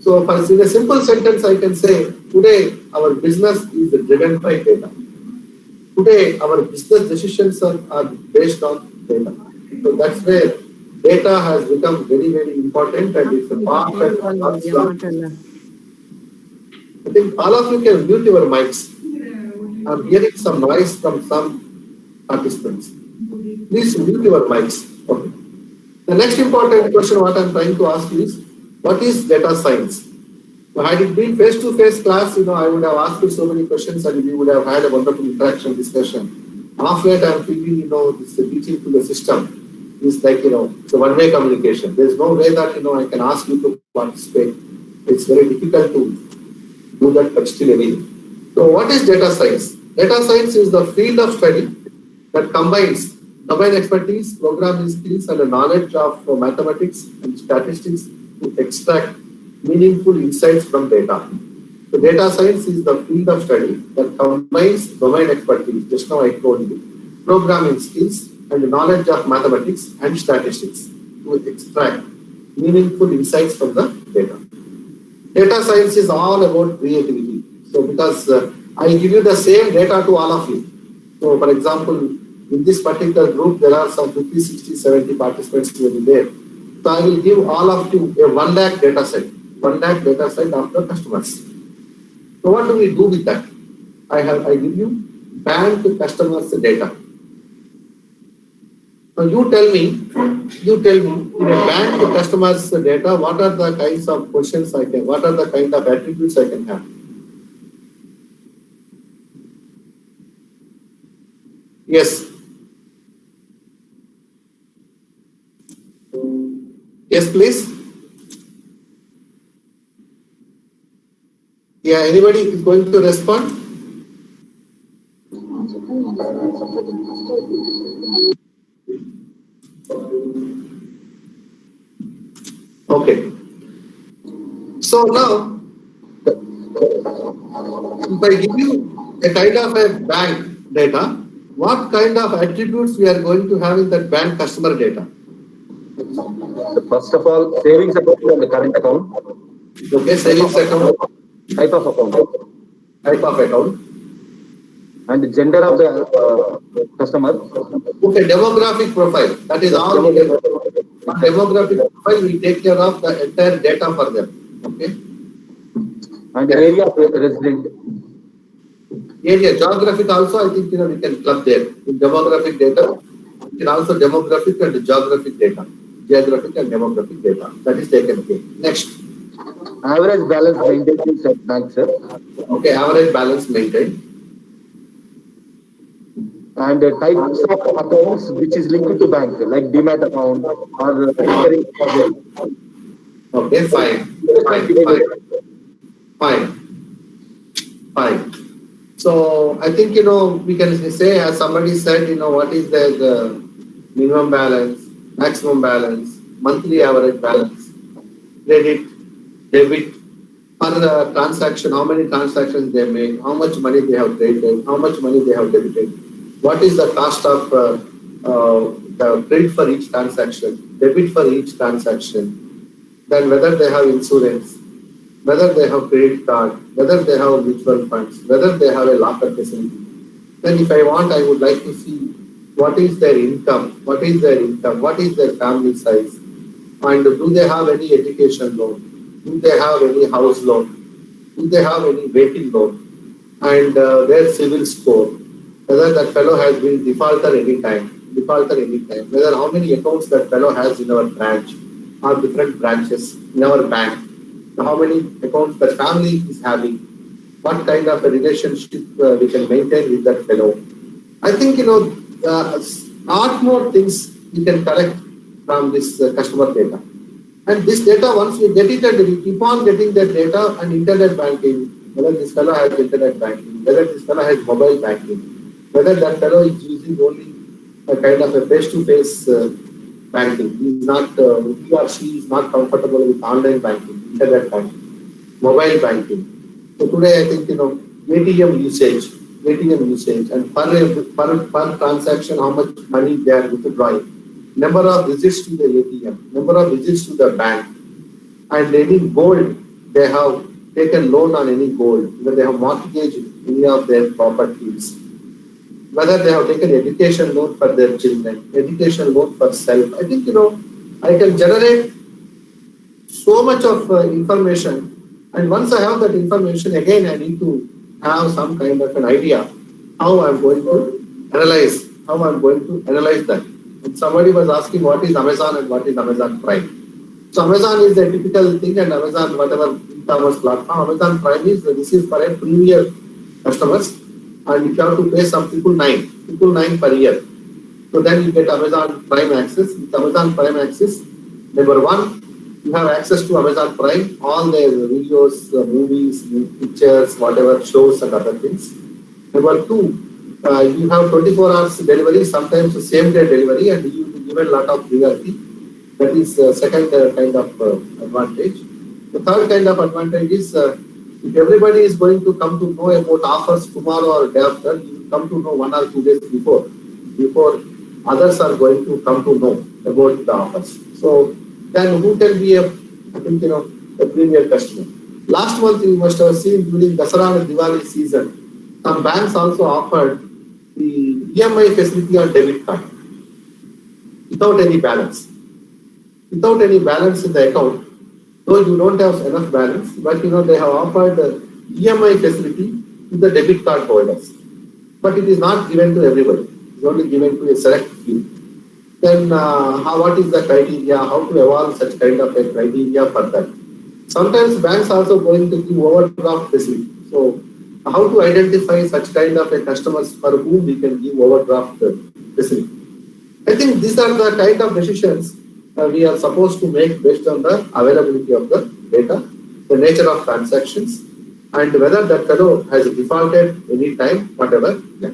So in a simple sentence, I can say, today our business is driven by data. Today our business decisions are based on data. So that's where data has become very important, and it's a part and parcel. I think all of you can mute your mics. I'm hearing some noise from some participants. Please mute your mics. Okay. The next important question what I'm trying to ask you is, what is data science? So had it been face-to-face class, I would have asked you so many questions and we would have had a wonderful interaction discussion. After that, I'm feeling, this teaching to the system is like, it's a one-way communication. There's no way that, I can ask you to participate. It's very difficult to do that, but still anyway. So what is data science? Data science is the field of study that combines domain expertise, programming skills, and the knowledge of mathematics and statistics to extract meaningful insights from data. So data science is the field of study that combines domain expertise, just now I told you, programming skills, and the knowledge of mathematics and statistics to extract meaningful insights from the data. Data science is all about creativity. So because I give you the same data to all of you. So for example, in this particular group, there are some 50, 60, 70 participants will be there. So I will give all of you a 1 lakh data set, 1 lakh data set of the customers. So what do we do with that? I give you bank customers data. Now you tell me, in a bank customers data, what are the kinds of questions what are the kind of attributes I can have? Yes. Yes, please. Yeah, anybody is going to respond? Okay. So now, if I give you a kind of a bank data, what kind of attributes we are going to have in that bank customer data? First of all, savings account and the current account. Okay, savings account. Type of account. Type of account. And the gender of the customer. Okay, demographic profile. That is all. Demographic profile, we take care of the entire data for them. Okay. And the area of resident. Area, geographic also, I think we can club there. In demographic data, we can also demographic and geographic data. Geographic and demographic data. That is taken care. Next. Average balance maintained at bank, sir. Okay, average balance maintained. And types of accounts which is linked to bank, like demat account or recurring deposit. Okay, fine. So I think we can say, as somebody said, what is the minimum balance, maximum balance, monthly average balance, credit, debit, per transaction, how many transactions they make, how much money they have credited, how much money they have debited, what is the cost of the credit for each transaction, debit for each transaction, then whether they have insurance, whether they have credit card, whether they have mutual funds, whether they have a locker facility. Then if I want, I would like to see what is their income, what is their family size, and do they have any education loan, do they have any house loan, do they have any vehicle loan, and their civil score, whether that fellow has been defaulter any time, whether how many accounts that fellow has in our branch or different branches in our bank, how many accounts the family is having, what kind of a relationship we can maintain with that fellow. I think, lot more things we can collect from this customer data. And this data, once we get it and we keep on getting that data and internet banking, whether this fellow has internet banking, whether this fellow has mobile banking, whether that fellow is using only a kind of a face-to-face banking. He or she is not comfortable with online banking, internet banking, mobile banking. So today I think, ATM usage, and per transaction, how much money they are withdrawing, number of visits to the ATM, number of visits to the bank, and any gold they have taken loan on any gold, whether they have mortgaged any of their properties, whether they have taken education loan for their children, education loan for self. I think, I can generate so much of information, and once I have that information, again I need to have some kind of an idea how I'm going to analyze that. And somebody was asking what is Amazon and what is Amazon Prime. So Amazon is a typical thing, and Amazon, whatever e-commerce platform, Amazon Prime is this is for a premier customers, and if you have to pay some $999 per year. So then you get Amazon Prime Access. With Amazon Prime Access, number one, you have access to Amazon Prime, all their videos, movies, pictures, whatever, shows and other things. Number two, you have 24 hours delivery, sometimes same day delivery, and you will be given a lot of priority. That is second kind of advantage. The third kind of advantage is if everybody is going to come to know about offers tomorrow or day after, you will come to know 1 or 2 days before others are going to come to know about the offers. So then who can be a premier customer? Last month you must have seen during Dasara and Diwali season, some banks also offered the EMI facility on debit card without any balance. Without any balance in the account, though you don't have enough balance, but they have offered the EMI facility to the debit card holders. But it is not given to everybody. It is only given to a select few. Then what is the criteria? How to evolve such kind of a criteria for that? Sometimes banks also going to give overdraft facility. So how to identify such kind of a customers for whom we can give overdraft facility? I think these are the kind of decisions we are supposed to make based on the availability of the data, the nature of transactions, and whether that fellow has defaulted any time, whatever. Yeah.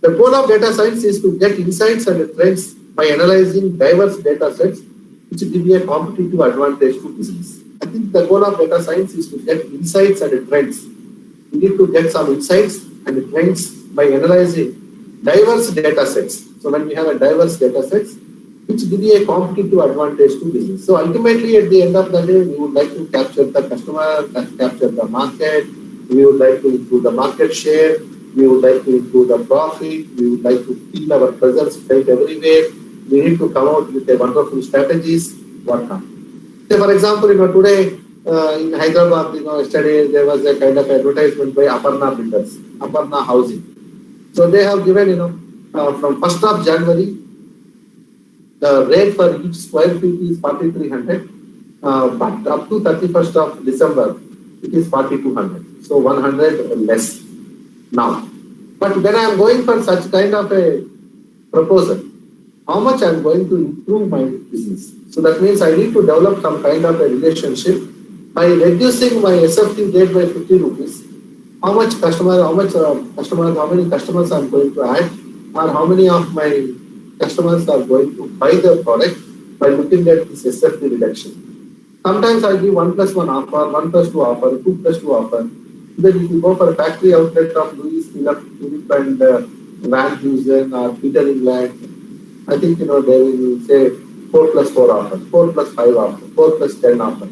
The goal of data science is to get insights and trends by analyzing diverse data sets, which give you a competitive advantage to business. I think the goal of data science is to get insights and trends. We need to get some insights and trends by analyzing diverse data sets. So when we have a diverse data sets, which give you a competitive advantage to business. So ultimately, at the end of the day, we would like to capture the customer, capture the market, we would like to improve the market share, we would like to improve the profit, we would like to feel our presence felt everywhere, we need to come out with a wonderful strategies, whatnot. So for example, today in Hyderabad, yesterday there was a kind of advertisement by Aparna Builders, Aparna Housing. So they have given, from 1st of January, the rate for each square feet is 4,300, but up to 31st of December, it is 4,200. So 100 less now. But when I am going for such kind of a proposal, how much I am going to improve my business? So that means I need to develop some kind of a relationship by reducing my SFT rate by 50 rupees. How many customers I am going to add, or how many of my customers are going to buy the product by looking at this SFT reduction. Sometimes I give 1+1 offer, 1+2 offer, 2+2 offer. Then if you go for a factory outlet of Louis, Philip and Van Heusen or Peter England, I think they will say 4+4 offer, 4+5 offer, 4+10 offer,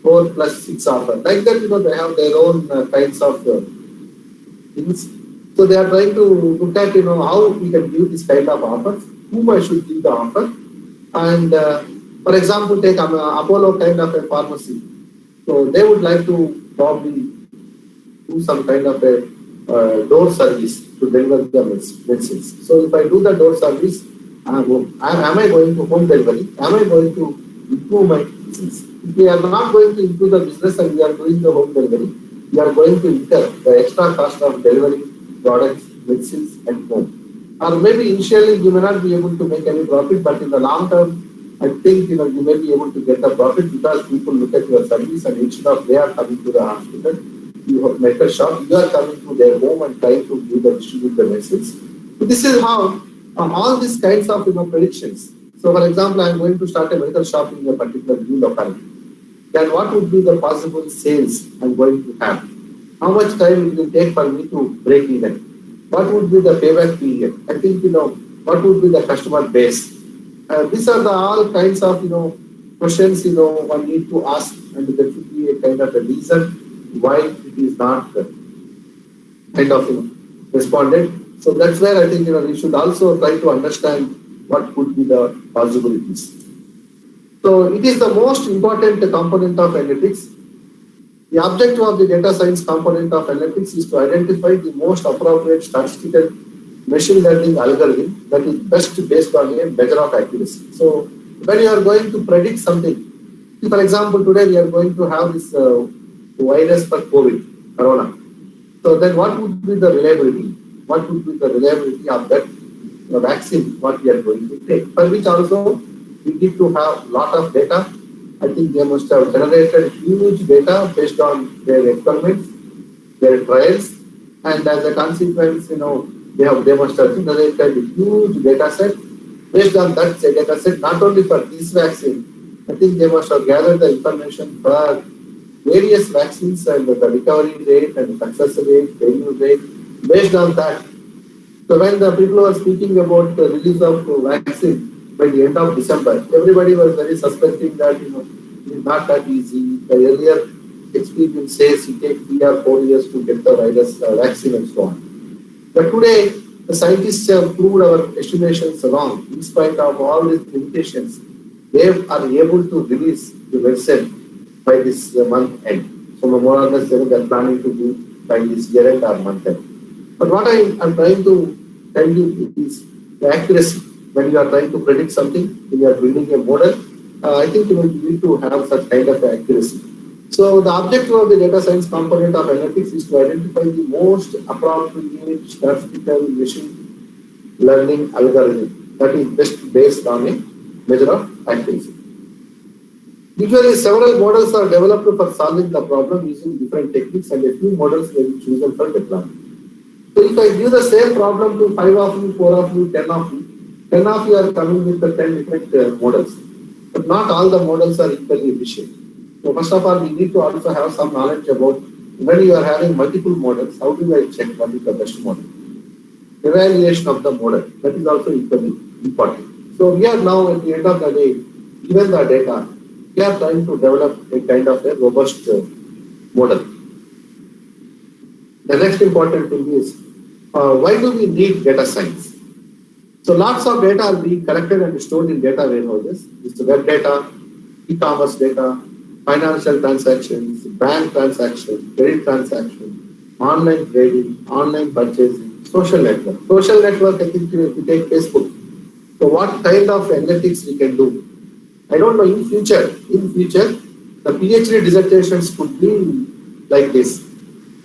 4+6 offer. Like that, they have their own kinds of things. So they are trying to look at how we can give this kind of offers, whom I should give the offer. And for example, take Apollo kind of a pharmacy. So they would like to probably do some kind of a door service to deliver the medicines. So if I do the door service, am I going to home delivery? Am I going to improve my business? If we are not going to improve the business and we are doing the home delivery, we are going to incur the extra cost of delivering products, medicines at home. Or maybe initially you may not be able to make any profit, but in the long term, I think you may be able to get the profit because people look at your service and instead of they are coming to the hospital, you have met a shop, you are coming to their home and trying to distribute the medicines. So this is how all these kinds of predictions. So for example, I am going to start a medical shop in a particular new locality. Then what would be the possible sales I am going to have? How much time it will take for me to break even? What would be the payback period? I think, what would be the customer base? These are all kinds of, questions, one need to ask, and there should be a kind of a reason why it is not kind of, responded. So that's where I think, we should also try to understand what could be the possibilities. So it is the most important component of analytics. The objective of the data science component of analytics is to identify the most appropriate statistical machine learning algorithm that is best based on a measure of accuracy. So when you are going to predict something, for example, today we are going to have this virus for COVID, corona. So then what would be the reliability? What would be the reliability of that vaccine, what we are going to take? For which also we need to have lot of data I think they must have generated huge data based on their experiments, their trials, and as a consequence, they must have generated a huge data set. Based on that data set, not only for this vaccine, I think they must have gathered the information for various vaccines and the recovery rate and success rate, failure rate. Based on that, so when the people were speaking about the release of vaccine by the end of December, everybody was very suspecting that it's not that easy. The earlier experience says it takes 3 or 4 years to get the virus vaccine and so on. But today, the scientists have proved our estimations wrong. In spite of all these limitations, they are able to release the vaccine by this month end. So more or less they are planning to do by this year end or month end. But what I am trying to tell you is the accuracy. When you are trying to predict something, when you are building a model, I think you need to have such kind of accuracy. So the objective of the data science component of analytics is to identify the most appropriate statistical machine learning algorithm that is best based on a measure of accuracy. Usually several models are developed for solving the problem using different techniques, and a few models may be chosen for deployment. So if I give the same problem to 5 of you, 4 of you, 10 of you, 10 of you are coming with the 10 different models. But not all the models are equally efficient. So first of all, we need to also have some knowledge about when you are having multiple models, how do I check what is the best model? Evaluation of the model, that is also equally important. So we are now at the end of the day, given the data, we are trying to develop a kind of a robust model. The next important thing is, why do we need data science? So lots of data are being collected and stored in data warehouses. It's the web data, e-commerce data, financial transactions, bank transactions, credit transactions, online trading, online purchasing, social network. Social network, I think if you take Facebook. So what kind of analytics we can do? I don't know, in future, the PhD dissertations could be like this.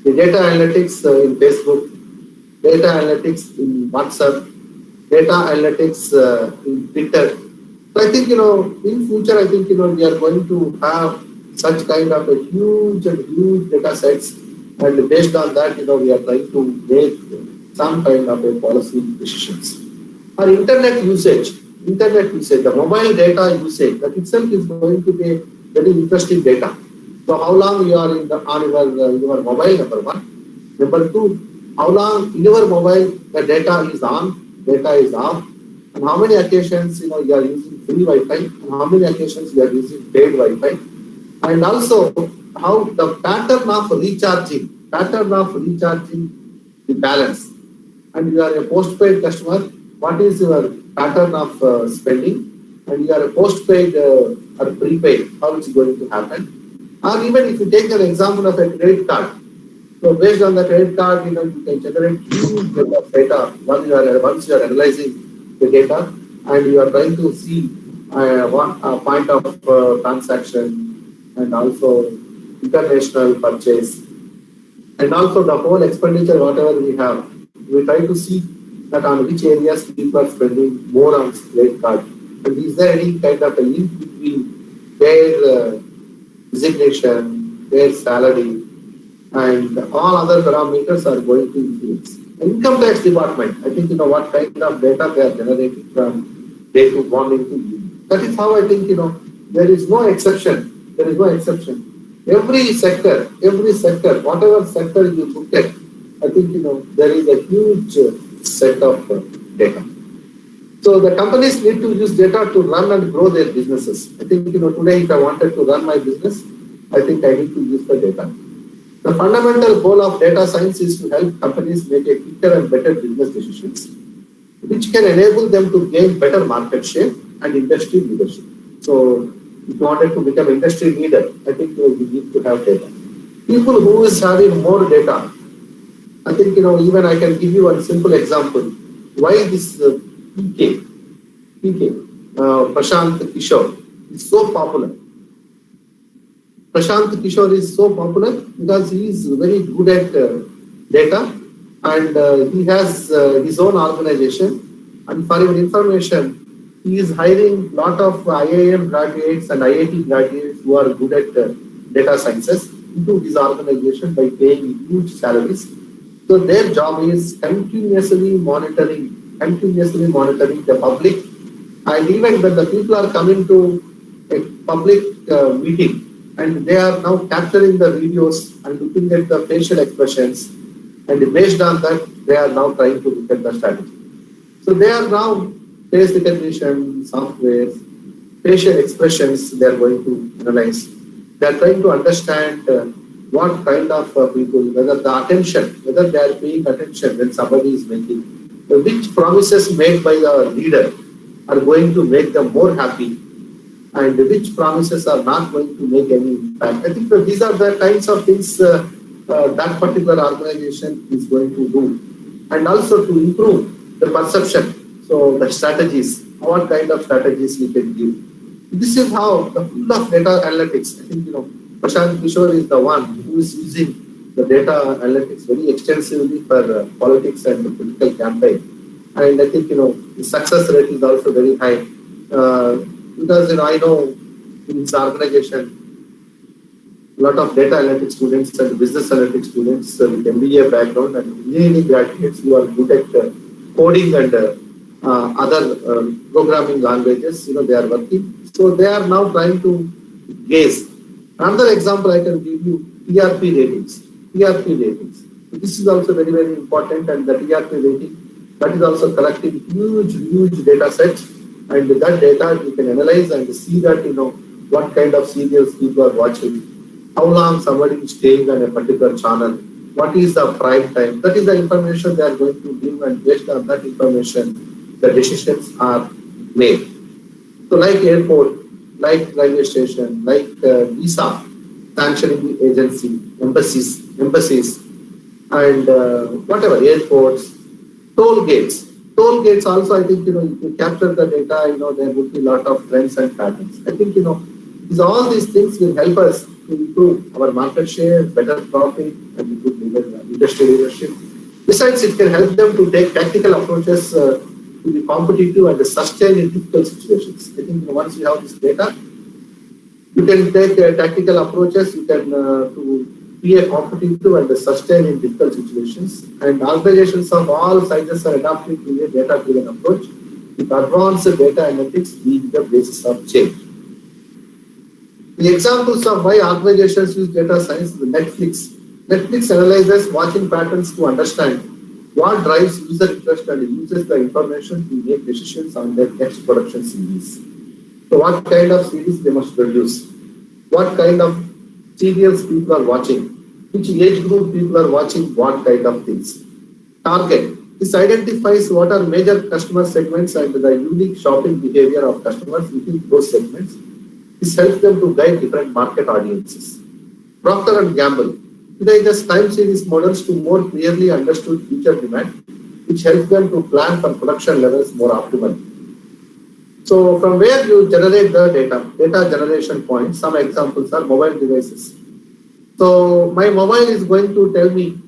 The data analytics in Facebook, data analytics in WhatsApp, data analytics in Twitter. So I think, in future, I think, we are going to have such kind of a huge data sets, and based on that, we are trying to make some kind of a policy decisions. Our internet usage, the mobile data usage, that itself is going to be very interesting data. So how long you are on your mobile, number one. Number two, how long in your mobile the data is on, data is off, and how many occasions you are using free Wi-Fi, and how many occasions you are using paid Wi-Fi, and also how the pattern of recharging the balance. And you are a postpaid customer, what is your pattern of spending? And you are a postpaid or prepaid, how it's going to happen? Or even if you take an example of a credit card, so based on the credit card, you can generate huge data once you are analyzing the data, and you are trying to see one point of transaction, and also international purchase, and also the whole expenditure, whatever we have. We try to see that on which areas people are spending more on credit card, and is there any kind of a link between their designation, their salary, and all other parameters are going to influence. Income tax department, I think, what kind of data they are generating from day to morning to evening. That is how I think, there is no exception. Every sector, whatever sector you look at, I think, there is a huge set of data. So the companies need to use data to run and grow their businesses. I think, today if I wanted to run my business, I think I need to use the data. The fundamental goal of data science is to help companies make a quicker and better business decisions, which can enable them to gain better market share and industry leadership. So if you wanted to become industry leader, I think you need to have data. People who is having more data, I think, even I can give you one simple example. Why this PK, Prashant Kishore, is so popular. Prashant Kishore is so popular because he is very good at data, and he has his own organization. And for your information, he is hiring a lot of IIM graduates and IIT graduates who are good at data sciences into this organization by paying huge salaries. So their job is continuously monitoring the public, and even when the people are coming to a public meeting and they are now capturing the videos and looking at the facial expressions, and based on that they are now trying to look at the strategy. So they are now face recognition software, facial expressions they are going to analyze. They are trying to understand what kind of people, whether they are paying attention when somebody is making, which promises made by the leader are going to make them more happy, and which promises are not going to make any impact. I think that these are the kinds of things that particular organization is going to do, and also to improve the perception. So the strategies, what kind of strategies we can give. This is how the full of data analytics. I think Prashant Kishore is the one who is using the data analytics very extensively for politics and the political campaign. And I think the success rate is also very high because I know in this organization a lot of data analytics students and business analytics students with MBA background and engineering graduates who are good at coding and other programming languages. They are working. So they are now trying to gauge. Another example I can give you, TRP ratings. So this is also very, very important, and the TRP rating, that is also collecting huge data sets, and that data you can analyze and see that what kind of serials people are watching, how long somebody is staying on a particular channel, what is the prime time. That is the information they are going to give, and based on that information the decisions are made. So like airport, like railway station, like visa sanctioning agency, embassies, and whatever, airports, toll gates. Toll gates also, I think, if you capture the data, there would be a lot of trends and patterns. I think, all these things will help us to improve our market share, better profit, and good industry leadership. Besides, it can help them to take tactical approaches to be competitive and sustain in difficult situations. I think once you have this data, you can take tactical approaches, you can to be a competitive and sustain in difficult situations. And organizations of all sizes are adapting to a data-driven approach with advanced data analytics being the basis of change. The examples of why organizations use data science is Netflix. Netflix analyzes watching patterns to understand what drives user interest and uses the information to make decisions on their next production series. So what kind of series they must produce, what kind of serials people are watching, which age group people are watching what kind of things. Target. This identifies what are major customer segments and the unique shopping behavior of customers within those segments. This helps them to guide different market audiences. Procter & Gamble. Today, just time series models to more clearly understood future demand, which helps them to plan for production levels more optimally. So from where you generate the data generation points, some examples are mobile devices. So my mobile is going to tell me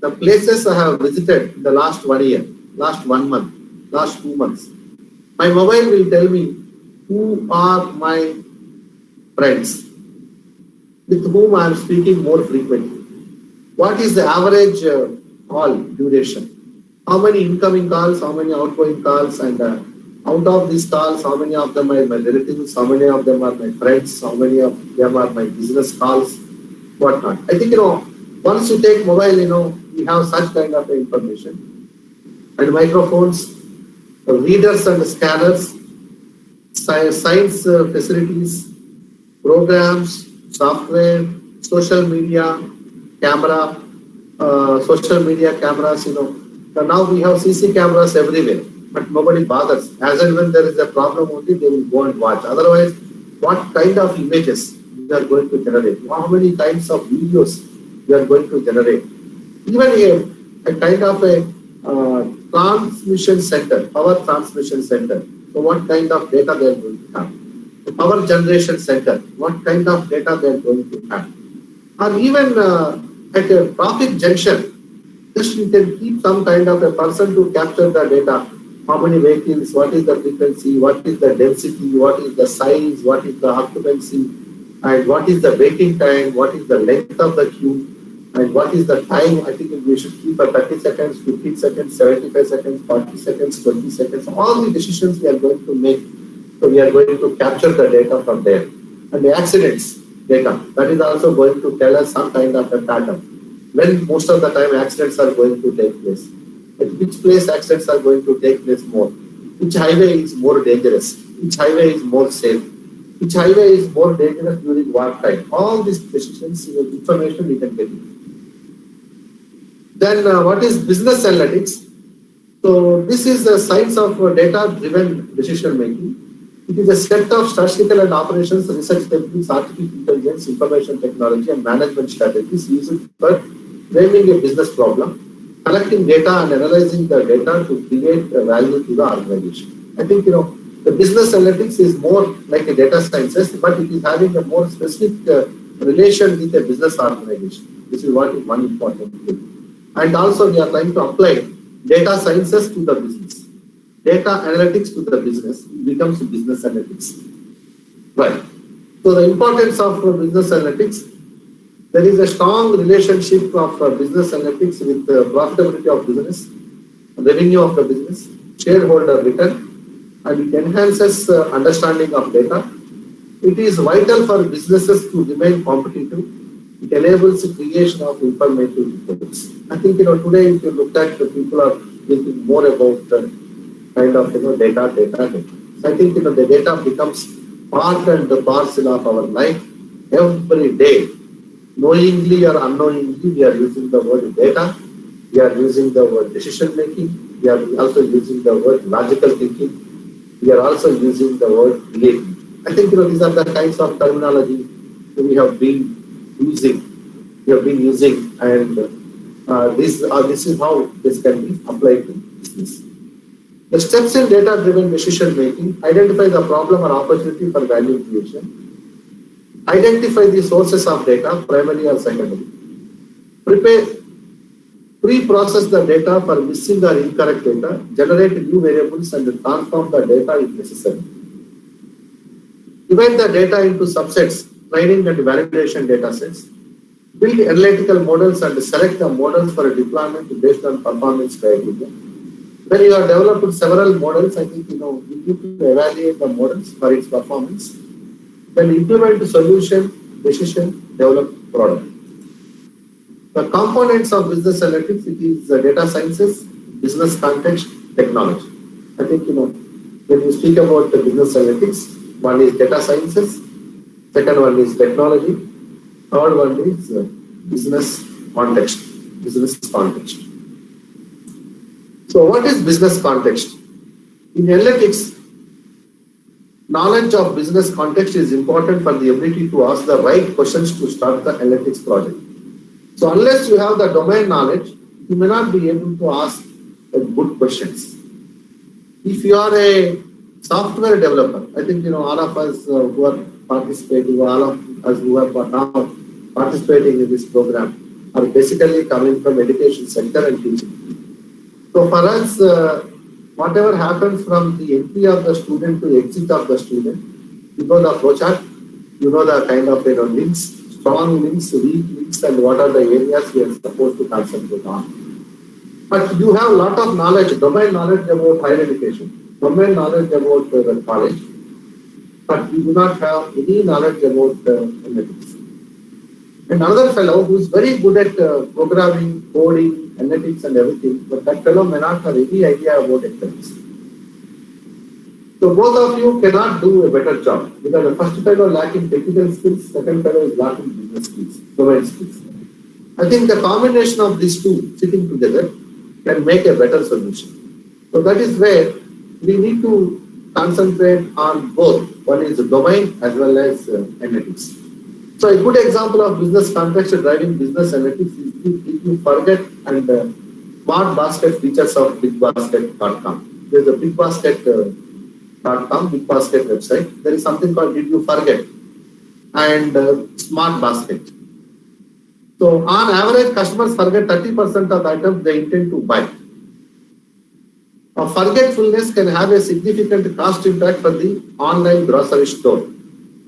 the places I have visited in the last 1 year, last 1 month, last 2 months. My mobile will tell me who are my friends, with whom I am speaking more frequently. What is the average call duration? How many incoming calls, how many outgoing calls, and out of these calls, how many of them are my relatives, how many of them are my friends, how many of them are my business calls, whatnot. I think, once you take mobile, we have such kind of information. And microphones, readers and scanners, science facilities, programs, software, social media, camera, social media cameras, now we have CC cameras everywhere, but nobody bothers. As and when there is a problem only, they will go and watch. Otherwise, what kind of images we are going to generate? How many kinds of videos we are going to generate? Even a kind of a transmission center, power transmission center. So what kind of data they are going to have? The power generation center, what kind of data they are going to have? Or even at a traffic junction, just you can keep some kind of a person to capture the data. How many vehicles, what is the frequency, what is the density, what is the size, what is the occupancy. and what is the waiting time, what is the length of the queue, and what is the time. I think we should keep a 30 seconds, 15 seconds, 75 seconds, 40 seconds, 20 seconds. All the decisions we are going to make, so we are going to capture the data from there. And the accidents data, that is also going to tell us some kind of a pattern. When most of the time accidents are going to take place. At which place accidents are going to take place more. Which highway is more dangerous. Which highway is more safe. Which highway is more dangerous during what time. All these decisions, information we can get. Then what is business analytics? So this is the science of data-driven decision making. It is a set of statistical and operations, research techniques, artificial intelligence, information technology, and management strategies used for framing a business problem, collecting data and analyzing the data to create value to the organization. I think the business analytics is more like a data sciences, but it is having a more specific relation with a business organization. This is what is one important thing. And also we are trying to apply data sciences to the business. Data analytics to the business becomes business analytics. Right. So the importance of business analytics, there is a strong relationship of business analytics with the profitability of business, revenue of the business, shareholder return, and it enhances understanding of data. It is vital for businesses to remain competitive. It enables the creation of informative reports. I think today if you look at the people are thinking more about kind of data. So I think the data becomes part and the parcel of our life every day. Knowingly or unknowingly, we are using the word data. We are using the word decision making. We are also using the word logical thinking. We are also using the word believing. I think these are the kinds of terminology we have been using. And this is how this can be applied to business. The steps in data-driven decision making: identify the problem or opportunity for value creation. Identify the sources of data, primary or secondary. Pre-process the data for missing or incorrect data. Generate new variables and transform the data if necessary. Divide the data into subsets, training and validation data sets. Build analytical models and select the models for a deployment based on performance criteria. When you have developed several models, I think you need to evaluate the models for its performance. Then implement the solution, decision, develop product. The components of business analytics, it is data sciences, business context, technology. I think when you speak about the business analytics, one is data sciences, second one is technology, third one is business context. So what is business context? In analytics, knowledge of business context is important for the ability to ask the right questions to start the analytics project. So unless you have the domain knowledge, you may not be able to ask good questions. If you are a software developer, I think all of us who are participating, all of us who are now participating in this program are basically coming from education sector and teaching. So for us, whatever happens from the entry of the student to exit of the student, you know the flowchart, you know the kind of links, strong links, weak links, and what are the areas we are supposed to concentrate on. But you have a lot of knowledge, domain knowledge about higher education, domain knowledge about the college, but you do not have any knowledge about analytics. And another fellow who is very good at programming, coding, analytics and everything, but that fellow may not have any idea about economics. So both of you cannot do a better job because the first fellow lacking technical skills, second fellow is lacking business skills, domain skills. I think the combination of these two sitting together can make a better solution. So that is where we need to concentrate on both. One is the domain as well as analytics. So a good example of business context driving business analytics is if you forget and smart basket features of bigbasket.com. There is a bigbasket.com, Big Basket website. There is something called Did You Forget and Smart Basket. So on average, customers forget 30% of the items they intend to buy. Forgetfulness can have a significant cost impact for the online grocery store.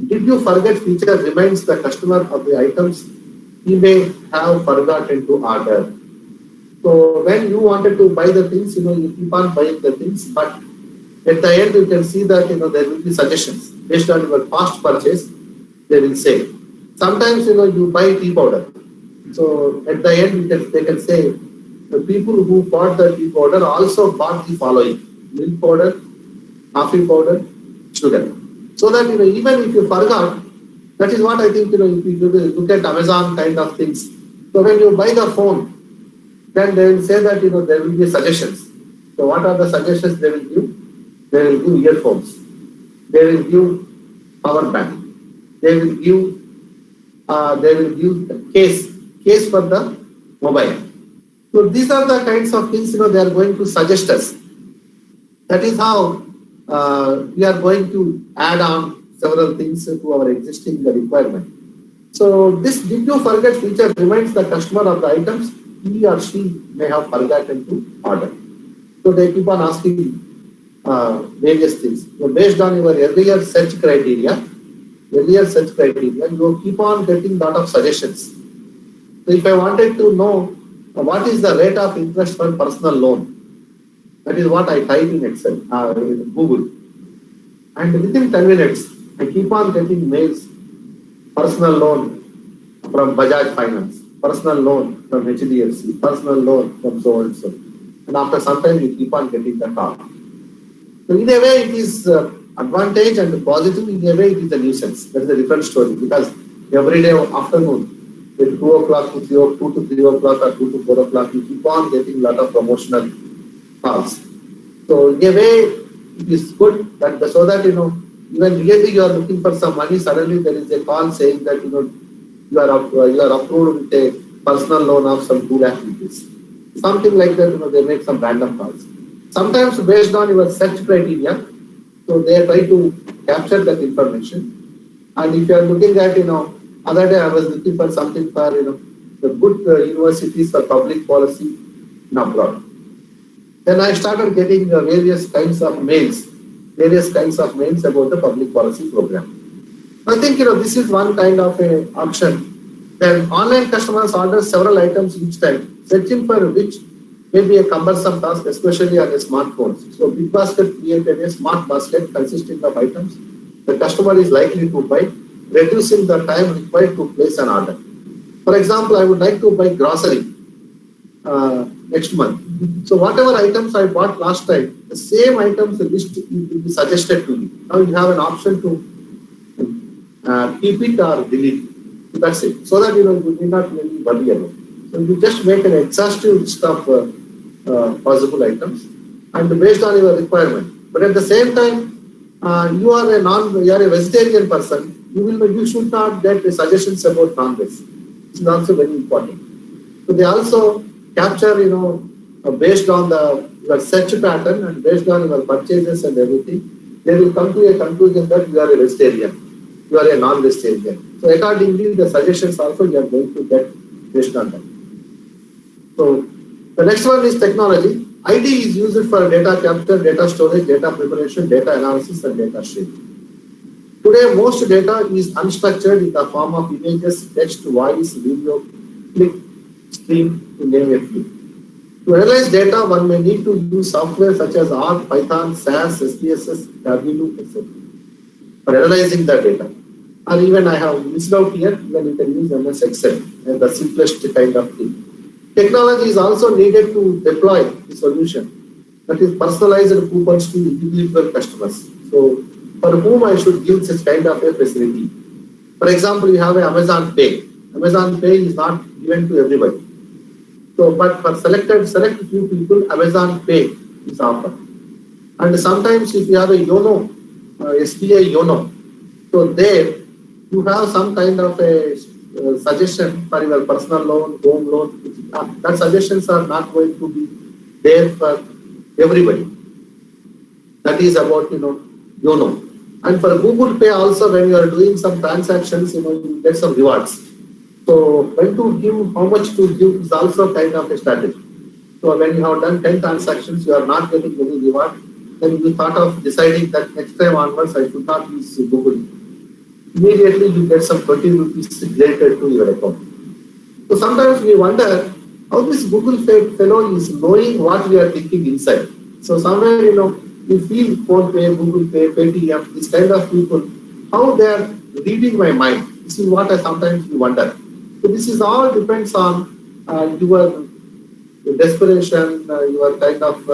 Did you forget feature reminds the customer of the items he may have forgotten to order. So when you wanted to buy the things, you keep on buying the things, but at the end you can see that there will be suggestions based on your past purchase. They will say. Sometimes you buy tea powder. So at the end they can say the people who bought the tea powder also bought the following: milk powder, coffee powder, sugar. So that even if you forgot, that is what I think if you look at Amazon kind of things. So when you buy the phone, then they will say that there will be suggestions. So what are the suggestions they will give? They will give earphones. They will give power bank. They will give the case for the mobile. So these are the kinds of things they are going to suggest us. That is how we are going to add on several things to our existing requirement. So this did you forget feature reminds the customer of the items he or she may have forgotten to order. So they keep on asking various things. So based on your earlier search criteria, you keep on getting lot of suggestions. So if I wanted to know what is the rate of interest for personal loan, that is what I type in Excel, in Google. And within 10 minutes, I keep on getting mails, personal loan from Bajaj Finance, personal loan from HDFC, personal loan from so and so. And after some time, you keep on getting the call. So in a way, it is advantage and positive. In a way, it is a nuisance. That is a different story, because every day afternoon, at 2 o'clock to 2 to 3 o'clock or 2 to 4 o'clock, you keep on getting a lot of promotional calls. So in a way, it is good that so that even really you are looking for some money, suddenly there is a call saying that you are approved with a personal loan of some 2 lakh rupees. Something like that, they make some random calls. Sometimes based on your search criteria, so they try to capture that information. And if you are looking at, other day I was looking for something for, the good universities for public policy in abroad. Then I started getting various kinds of mails about the public policy program. I think, this is one kind of a option. Then online customers order several items each time, searching for which may be a cumbersome task, especially on a smartphone. So BigBasket created a smart basket consisting of items the customer is likely to buy, reducing the time required to place an order. For example, I would like to buy grocery next month. So whatever items I bought last time, the same items list will be suggested to you. Now you have an option to keep it or delete it. So that's it. So that you need not really worry about it. So you just make an exhaustive list of possible items and based on your requirement. But at the same time, you are a vegetarian person. You should not get suggestions about non-veg. It's also very important. So they also capture, based on your search pattern and based on your purchases and everything, they will come to a conclusion that you are a vegetarian, you are a non-vegetarian. So accordingly, the suggestions also you are going to get based on that. So the next one is technology. ID is used for data capture, data storage, data preparation, data analysis, and data streaming. Today, most data is unstructured in the form of images, text, voice, video, click, stream, to name a few. To analyze data, one may need to use software such as R, Python, SAS, SPSS, Tableau, etc. for analyzing the data. Or even I have listed out here, even you can use MS Excel as the simplest kind of thing. Technology is also needed to deploy the solution, that is personalized coupons to individual customers. So for whom I should give such kind of a facility. For example, you have an Amazon Pay. Amazon Pay is not given to everybody. So, but for select few people, Amazon Pay is offered. And sometimes if you have a YONO, SBI YONO, so there you have some kind of a suggestion for your personal loan, home loan. That suggestions are not going to be there for everybody. That is about YONO. And for Google Pay also, when you are doing some transactions, you get some rewards. So when to give, how much to give is also kind of a strategy. So when you have done 10 transactions, you are not getting any reward, then you thought of deciding that next time onwards I should not use Google. immediately you get some 20 rupees credited to your account. So sometimes we wonder how this Google fellow is knowing what we are thinking inside. So somewhere, you feel PhonePe, Google Pay, Paytm, this kind of people, how they are reading my mind. This is what I sometimes wonder. So this is all depends on your desperation, you are kind of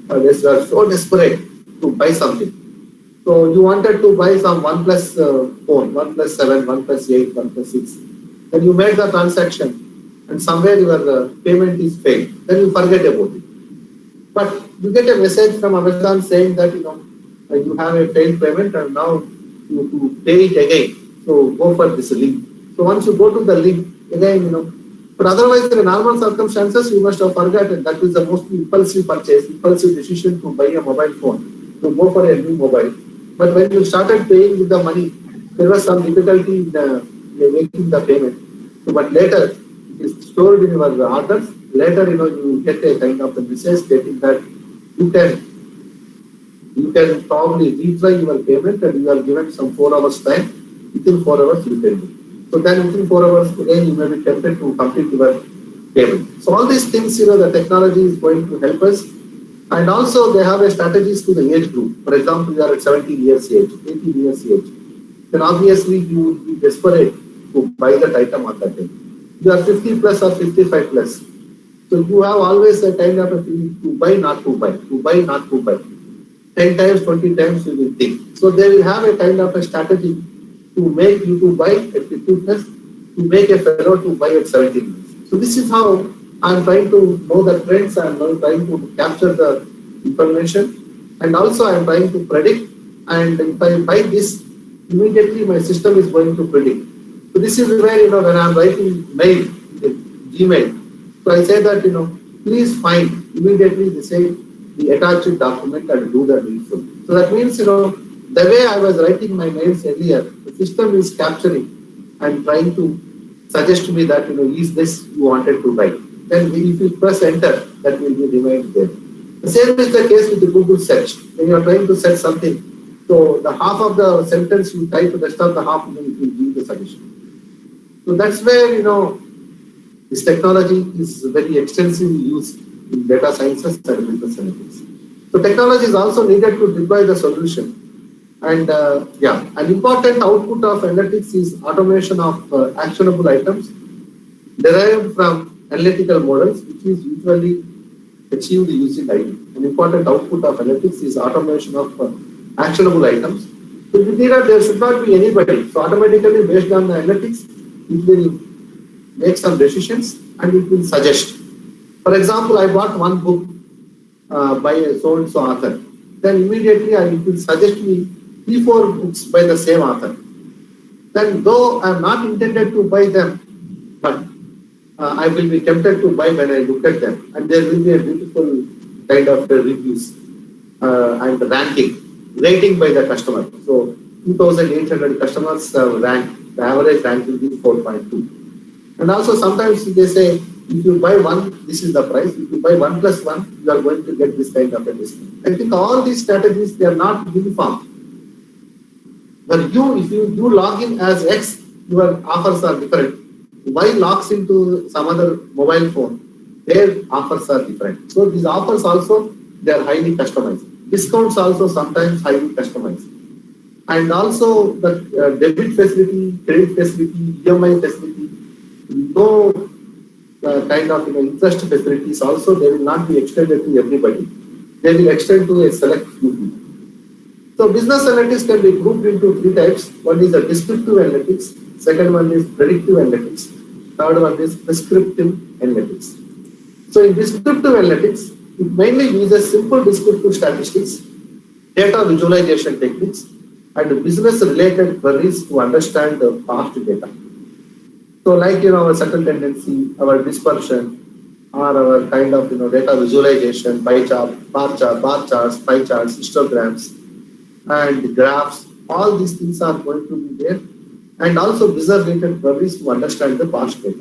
you are so desperate to buy something. So you wanted to buy some OnePlus phone, OnePlus 7, OnePlus 8, OnePlus 6. Then you made the transaction and somewhere your payment is failed. Then you forget about it. But you get a message from Amazon saying that you have a failed payment and now you to pay it again. So go for this link. So once you go to the link, again, but otherwise in normal circumstances, you must have forgotten. That is the most impulsive purchase, impulsive decision to buy a mobile phone, to go for a new mobile. But when you started paying with the money, there was some difficulty in making the payment. So, but later, it is stored in your orders. Later, you get a kind of a message stating that you can probably retry your payment and you are given some 4 hours time. Within 4 hours, you can do. So then within 4 hours, again, you may be tempted to complete your payment. So all these things, the technology is going to help us. And also they have a strategies to the age group. For example, you are at 17 years age, 18 years age. Then obviously you will be desperate to buy that item on that day. You are 50 plus or 55 plus. So you have always a kind of a feeling to buy, not to buy, to buy, not to buy. 10 times, 20 times you will think. So they will have a kind of a strategy to make you to buy at 50 plus, to make a fellow to buy at 17 years. So this is how I'm trying to know the trends, I'm trying to capture the information, and also I'm trying to predict. And if I buy this, immediately my system is going to predict. So this is where, when I'm writing mail, Gmail, so I say that, please find immediately the attached document and do the needful. So that means, the way I was writing my mails earlier, the system is capturing and trying to suggest to me that, is this you wanted to write. Then if you press enter, that will be remained there. The same is the case with the Google search. When you are trying to search something, so the half of the sentence you type, the rest of the half, it will give the suggestion. So that's where, this technology is very extensively used in data sciences and business analytics. So technology is also needed to deploy the solution. And an important output of analytics is automation of actionable items derived from analytical models, which is usually achieved using IT. An important output of analytics is automation of actionable items. So there should not be anybody. So automatically, based on the analytics, it will make some decisions and it will suggest. For example, I bought one book by a so-and-so author. Then immediately it will suggest me 3-4 books by the same author. Then though I am not intended to buy them, but I will be tempted to buy when I look at them. And there will be a beautiful kind of reviews and rating by the customer. So 2,800 customers rank, the average rank will be 4.2. And also sometimes they say, if you buy one, this is the price. If you buy 1 plus 1, you are going to get this kind of a discount. I think all these strategies, they are not uniform. But if you log in as X, your offers are different. Y logs into some other mobile phone, their offers are different. So these offers also, they are highly customized. Discounts also sometimes highly customized. And also the debit facility, credit facility, EMI facility, no kind of interest facilities also, they will not be extended to everybody. They will extend to a select few people. So business analytics can be grouped into 3 types. One is a descriptive analytics, second one is predictive analytics, third one is prescriptive analytics. So in descriptive analytics, it mainly uses simple descriptive statistics, data visualization techniques, and business-related queries to understand the past data. So like, our certain tendency, our dispersion, or our kind of, data visualization, pie chart, bar charts, pie charts, histograms, and graphs, all these things are going to be there. And also business-related queries to understand the past data.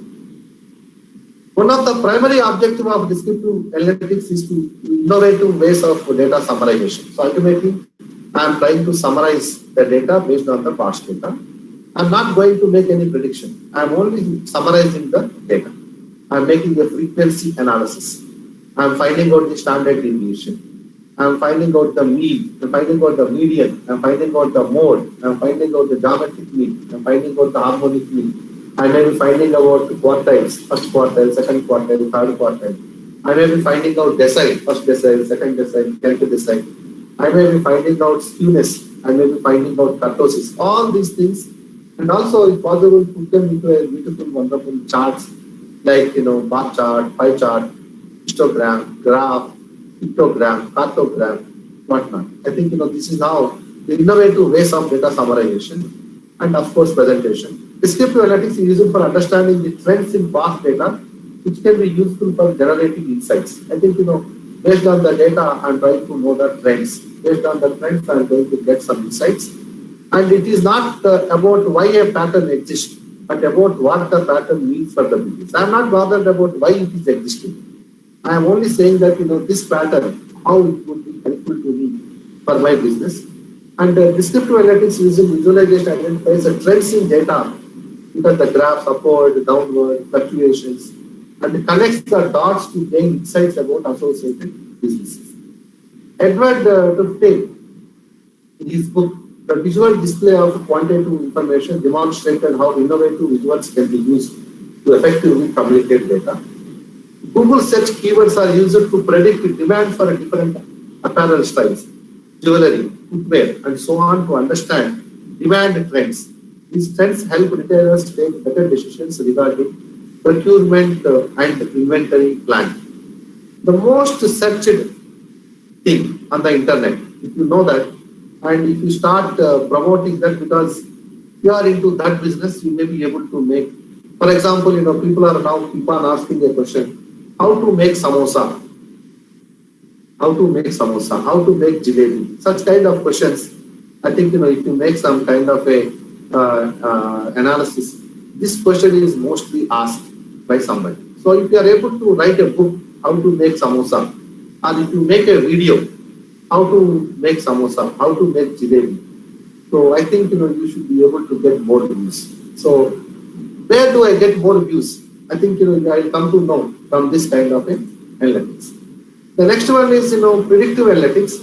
One of the primary objectives of descriptive analytics is to innovative ways of data summarization. So ultimately, I am trying to summarize the data based on the past data. I'm not going to make any prediction. I'm only summarizing the data. I'm making a frequency analysis. I'm finding out the standard deviation. I'm finding out the mean. I'm finding out the median. I'm finding out the mode. I'm finding out the geometric mean. I'm finding out the harmonic mean. I may be finding out quartiles, first quartile, second quartile, third quartile. I may be finding out decile, first decile, second decile, 10th decile. I may be finding out skewness. I may be finding out kurtosis. All these things. And also, if possible, put them into a beautiful, wonderful charts like, bar chart, pie chart, histogram, graph, pictogram, cartogram, whatnot. I think, this is now the innovative ways of data summarization and, of course, presentation. Descriptive analytics is used for understanding the trends in past data, which can be useful for generating insights. I think, based on the data, I'm trying to know the trends. Based on the trends, I'm going to get some insights. And it is not about why a pattern exists, but about what the pattern means for the business. I'm not bothered about why it is existing. I am only saying that, this pattern, how it would be helpful to me for my business. And descriptive analytics using visualization identifies the trends in data, because the graphs upward, downward, fluctuations, and connects the dots to gain insights about associated businesses. Edward Tufte, in his book, The Visual Display of Quantitative Information, demonstrated how innovative visuals can be used to effectively communicate data. Google search keywords are used to predict demand for different apparel styles, jewelry, footwear, and so on to understand demand trends. These trends help retailers take better decisions regarding procurement and inventory planning. The most searched thing on the internet, if you know that, and if you start promoting that because you are into that business, you may be able to make, for example, people are now keep on asking a question, how to make samosa, how to make jalebi, such kind of questions. I think, if you make some kind of a analysis, this question is mostly asked by somebody. So if you are able to write a book, how to make samosa, or if you make a video, how to make samosa, how to make jalebi. So I think, you should be able to get more views. So where do I get more views? I think, I'll come to know from this kind of analytics. The next one is, predictive analytics.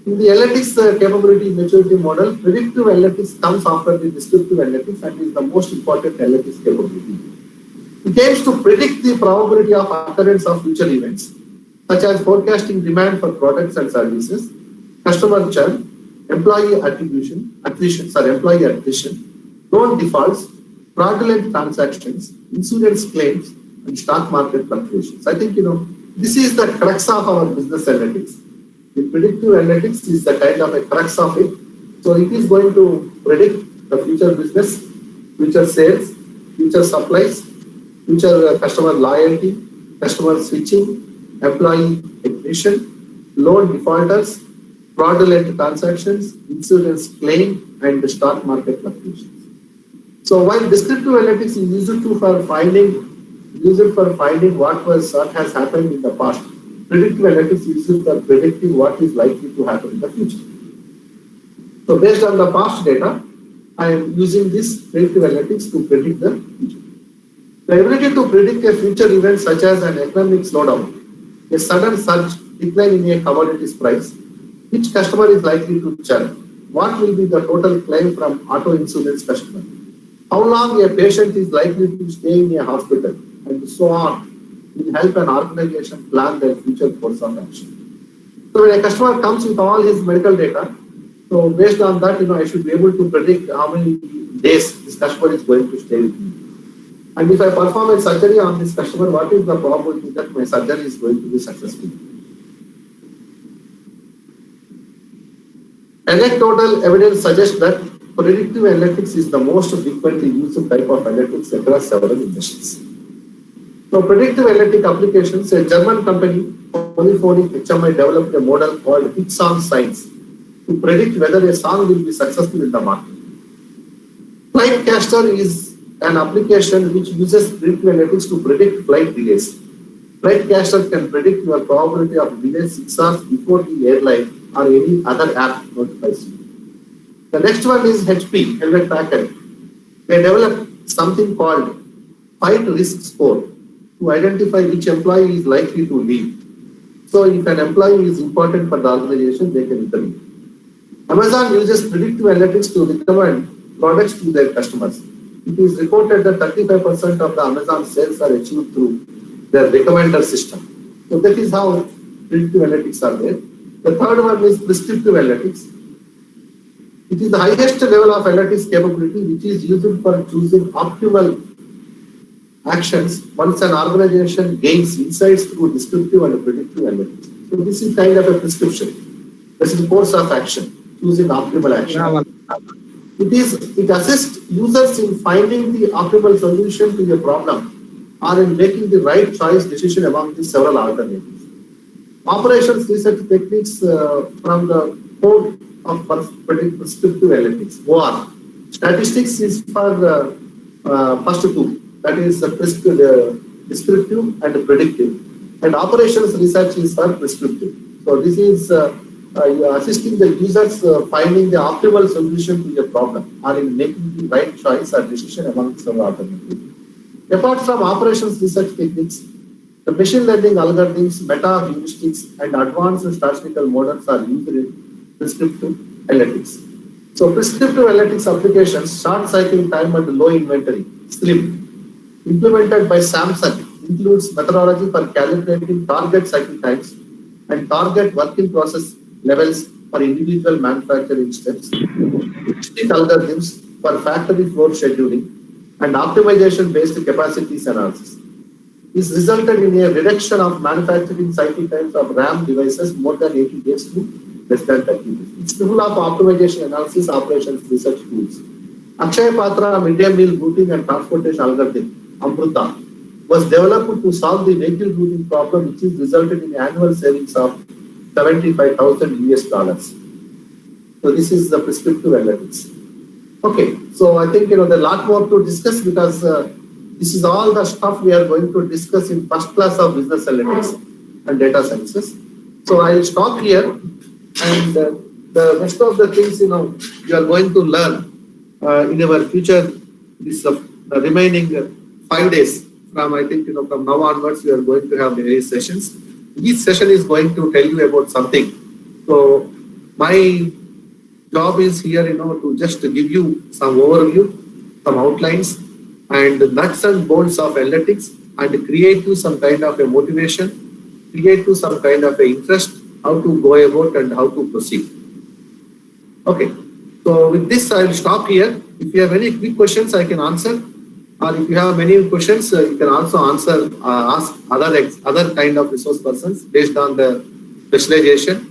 In the analytics capability maturity model, predictive analytics comes after the descriptive analytics and is the most important analytics capability. It aims to predict the probability of occurrence of future events, such as forecasting demand for products and services, customer churn, employee attrition, loan defaults, fraudulent transactions, insurance claims, and stock market fluctuations. I think, this is the crux of our business analytics. The predictive analytics is the kind of a crux of it. So it is going to predict the future business, future sales, future supplies, future customer loyalty, customer switching, employee attrition, loan defaulters, fraudulent transactions, insurance claim, and the stock market fluctuations. So while descriptive analytics is used for finding what has happened in the past, predictive analytics is used for predicting what is likely to happen in the future. So based on the past data, I am using this predictive analytics to predict the future. The ability to predict a future event such as an economic slowdown, a sudden surge, decline in a commodities price, which customer is likely to churn, what will be the total claim from auto insurance customer, how long a patient is likely to stay in a hospital, and so on, will help an organization plan their future course of action. So when a customer comes with all his medical data, so based on that, I should be able to predict how many days this customer is going to stay with me. And if I perform a surgery on this customer, what is the probability that my surgery is going to be successful? Anecdotal evidence suggests that predictive analytics is the most frequently used type of analytics across several industries. So predictive analytic applications, a German company, Polyphonic HMI, developed a model called Hit Song Science to predict whether a song will be successful in the market. Flightcaster is an application which uses predictive analytics to predict flight delays. Flightcaster can predict your probability of delay 6 hours before the airline or any other app notifies you. The next one is HP, Hewlett Packard. they developed something called fight risk score to identify which employee is likely to leave. So if an employee is important for the organization, they can interview. Amazon uses predictive analytics to recommend products to their customers. It is reported that 35% of the Amazon sales are achieved through their recommender system. So that is how predictive analytics are there. The third one is prescriptive analytics. It is the highest level of analytics capability which is used for choosing optimal actions once an organization gains insights through descriptive and predictive analytics. So this is kind of a prescription. This is the course of action, choosing optimal action. It assists users in finding the optimal solution to a problem or in making the right choice decision among the several alternatives. Operations research techniques from the code of prescriptive analytics, OR. Statistics is for the first two, that is descriptive and predictive. And operations research is for prescriptive. So this is assisting the users finding the optimal solution to a problem or in making the right choice or decision among several alternatives. Apart from operations research techniques, the machine learning algorithms, meta-heuristics, and advanced statistical models are used in prescriptive analytics. So prescriptive analytics applications, short cycle time and low inventory, SLIM, implemented by Samsung, includes methodology for calibrating target cycle times and target working process levels for individual manufacturing steps, algorithms for factory floor scheduling, and optimization-based capacities analysis. This resulted in a reduction of manufacturing cycle times of RAM devices more than 80 days to less than 30 days. It's full of optimization analysis, operations research tools. Akshay Patra midday meal routing and transportation algorithm, Amruta, was developed to solve the vehicle routing problem, which is resulted in annual savings of $75,000 US. So this is the prescriptive analytics. Okay, so I think there are a lot more to discuss because this is all the stuff we are going to discuss in first class of business analytics and data sciences. So I will stop here, and the rest of the things you are going to learn in our future. This remaining 5 days from I think from now onwards we are going to have various sessions. Each session is going to tell you about something. So my job is here, to just give you some overview, some outlines, and the nuts and bolts of analytics, and create you some kind of a motivation, create you some kind of a interest, how to go about and how to proceed. Okay, so with this I will stop here. If you have any quick questions, I can answer. Or if you have many questions, you can also ask other kind of resource persons based on the specialization.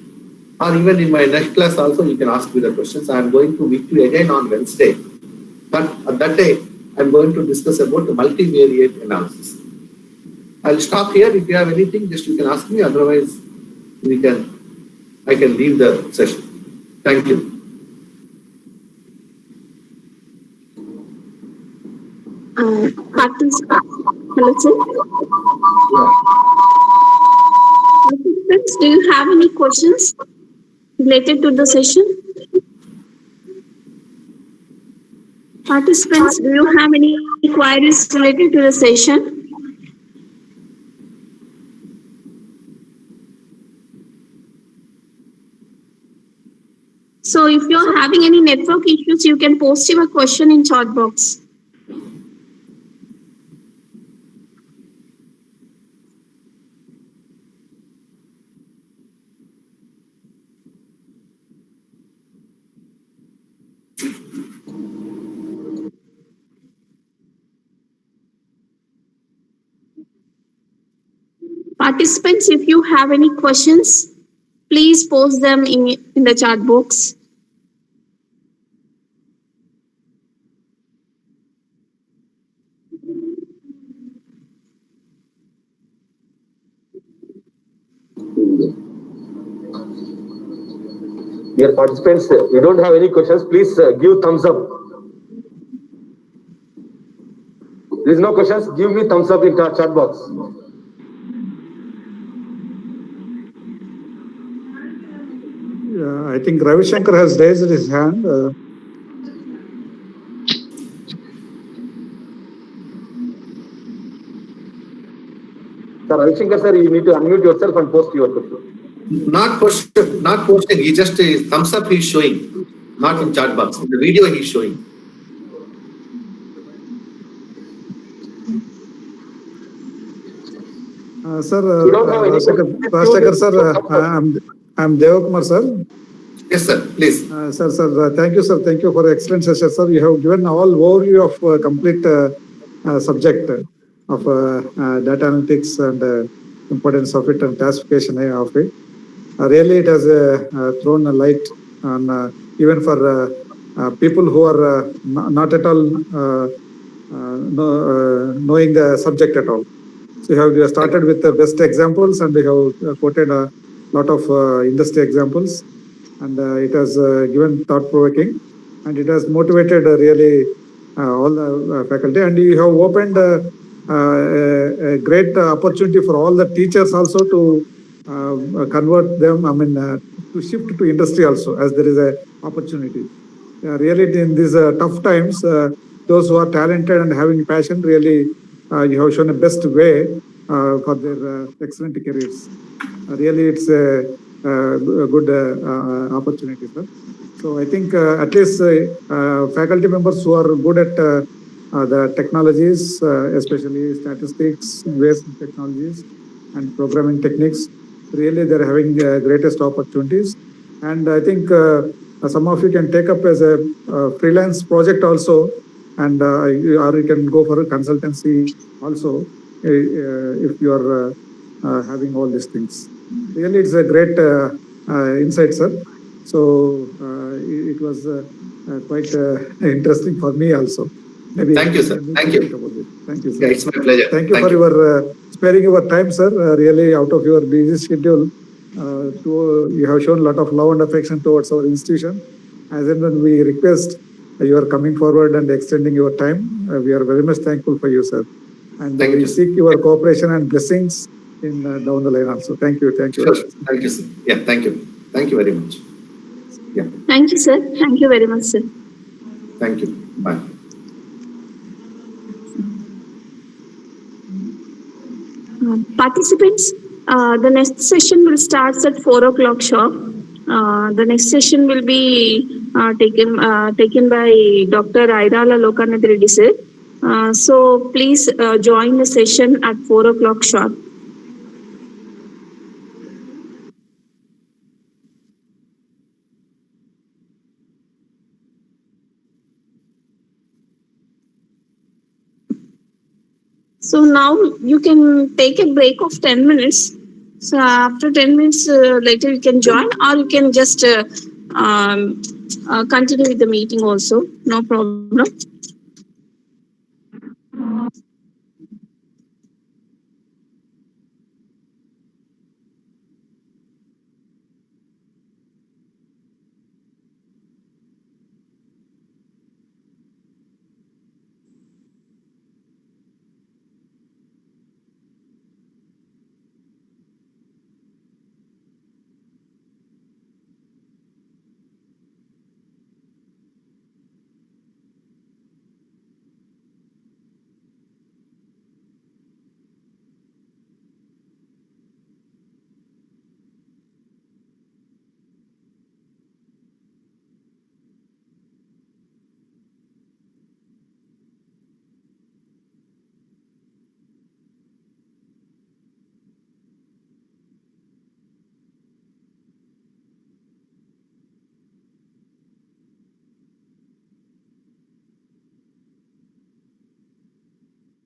Or even in my next class also, you can ask me the questions. I am going to meet you again on Wednesday. But at that day, I am going to discuss about the multivariate analysis. I will stop here. If you have anything, just you can ask me. Otherwise, I can leave the session. Thank you. Hello, sir. Participants, do you have any questions related to the session? Participants, do you have any queries related to the session? So if you're having any network issues, you can post your question in chat box. Participants, if you have any questions, please post them in the chat box. Dear participants, you don't have any questions, please give thumbs up. There is no questions, give me thumbs up in the chat box. I think Ravi Shankar has raised his hand. Sir, Ravishankar sir, you need to unmute yourself and post your question. Not posting. He just thumbs up he's showing, not in chat box. In the video he's showing. Sir, You don't have any Rajshekhar sir, I'm Devakumar sir. Yes, sir. Please. Sir, thank you, sir. Thank you for the excellent session, sir. You have given all overview of complete subject of data analytics and importance of it and classification of it. Really, it has thrown a light on even for people who are not at all knowing the subject at all. So you have started with the best examples, and you have quoted a lot of industry examples, and it has given thought-provoking, and it has motivated really all the faculty, and you have opened a great opportunity for all the teachers also to convert them, to shift to industry also, as there is a opportunity. Really, in these tough times, those who are talented and having passion, really, you have shown a best way for their excellent careers. Really, it's a good opportunity, sir. So I think at least faculty members who are good at the technologies, especially statistics, based technologies, and programming techniques, really they're having greatest opportunities. And I think some of you can take up as a freelance project also, and or you can go for a consultancy also if you are having all these things. Really, it's a great insight, sir. So it was quite interesting for me also. Maybe Thank you, sir. Thank you. Thank you, sir. Yeah, it's my pleasure. Thank you for your sparing your time, sir. Really, out of your busy schedule, you have shown a lot of love and affection towards our institution. As and when we request, you are coming forward and extending your time. We are very much thankful for you, sir. And we seek your cooperation and blessings in down the line also. Thank you. Thank you. Sure. Thank you, sir. Yeah, thank you. Thank you very much. Yeah. Thank you, sir. Thank you very much, sir. Thank you. Bye. Participants, the next session will start at 4 o'clock sharp. The next session will be taken by Dr. Airala Lokanatha Reddy sir. So please join the session at 4 o'clock sharp. So now you can take a break of 10 minutes. So after 10 minutes later you can join, or you can just continue with the meeting also. No problem.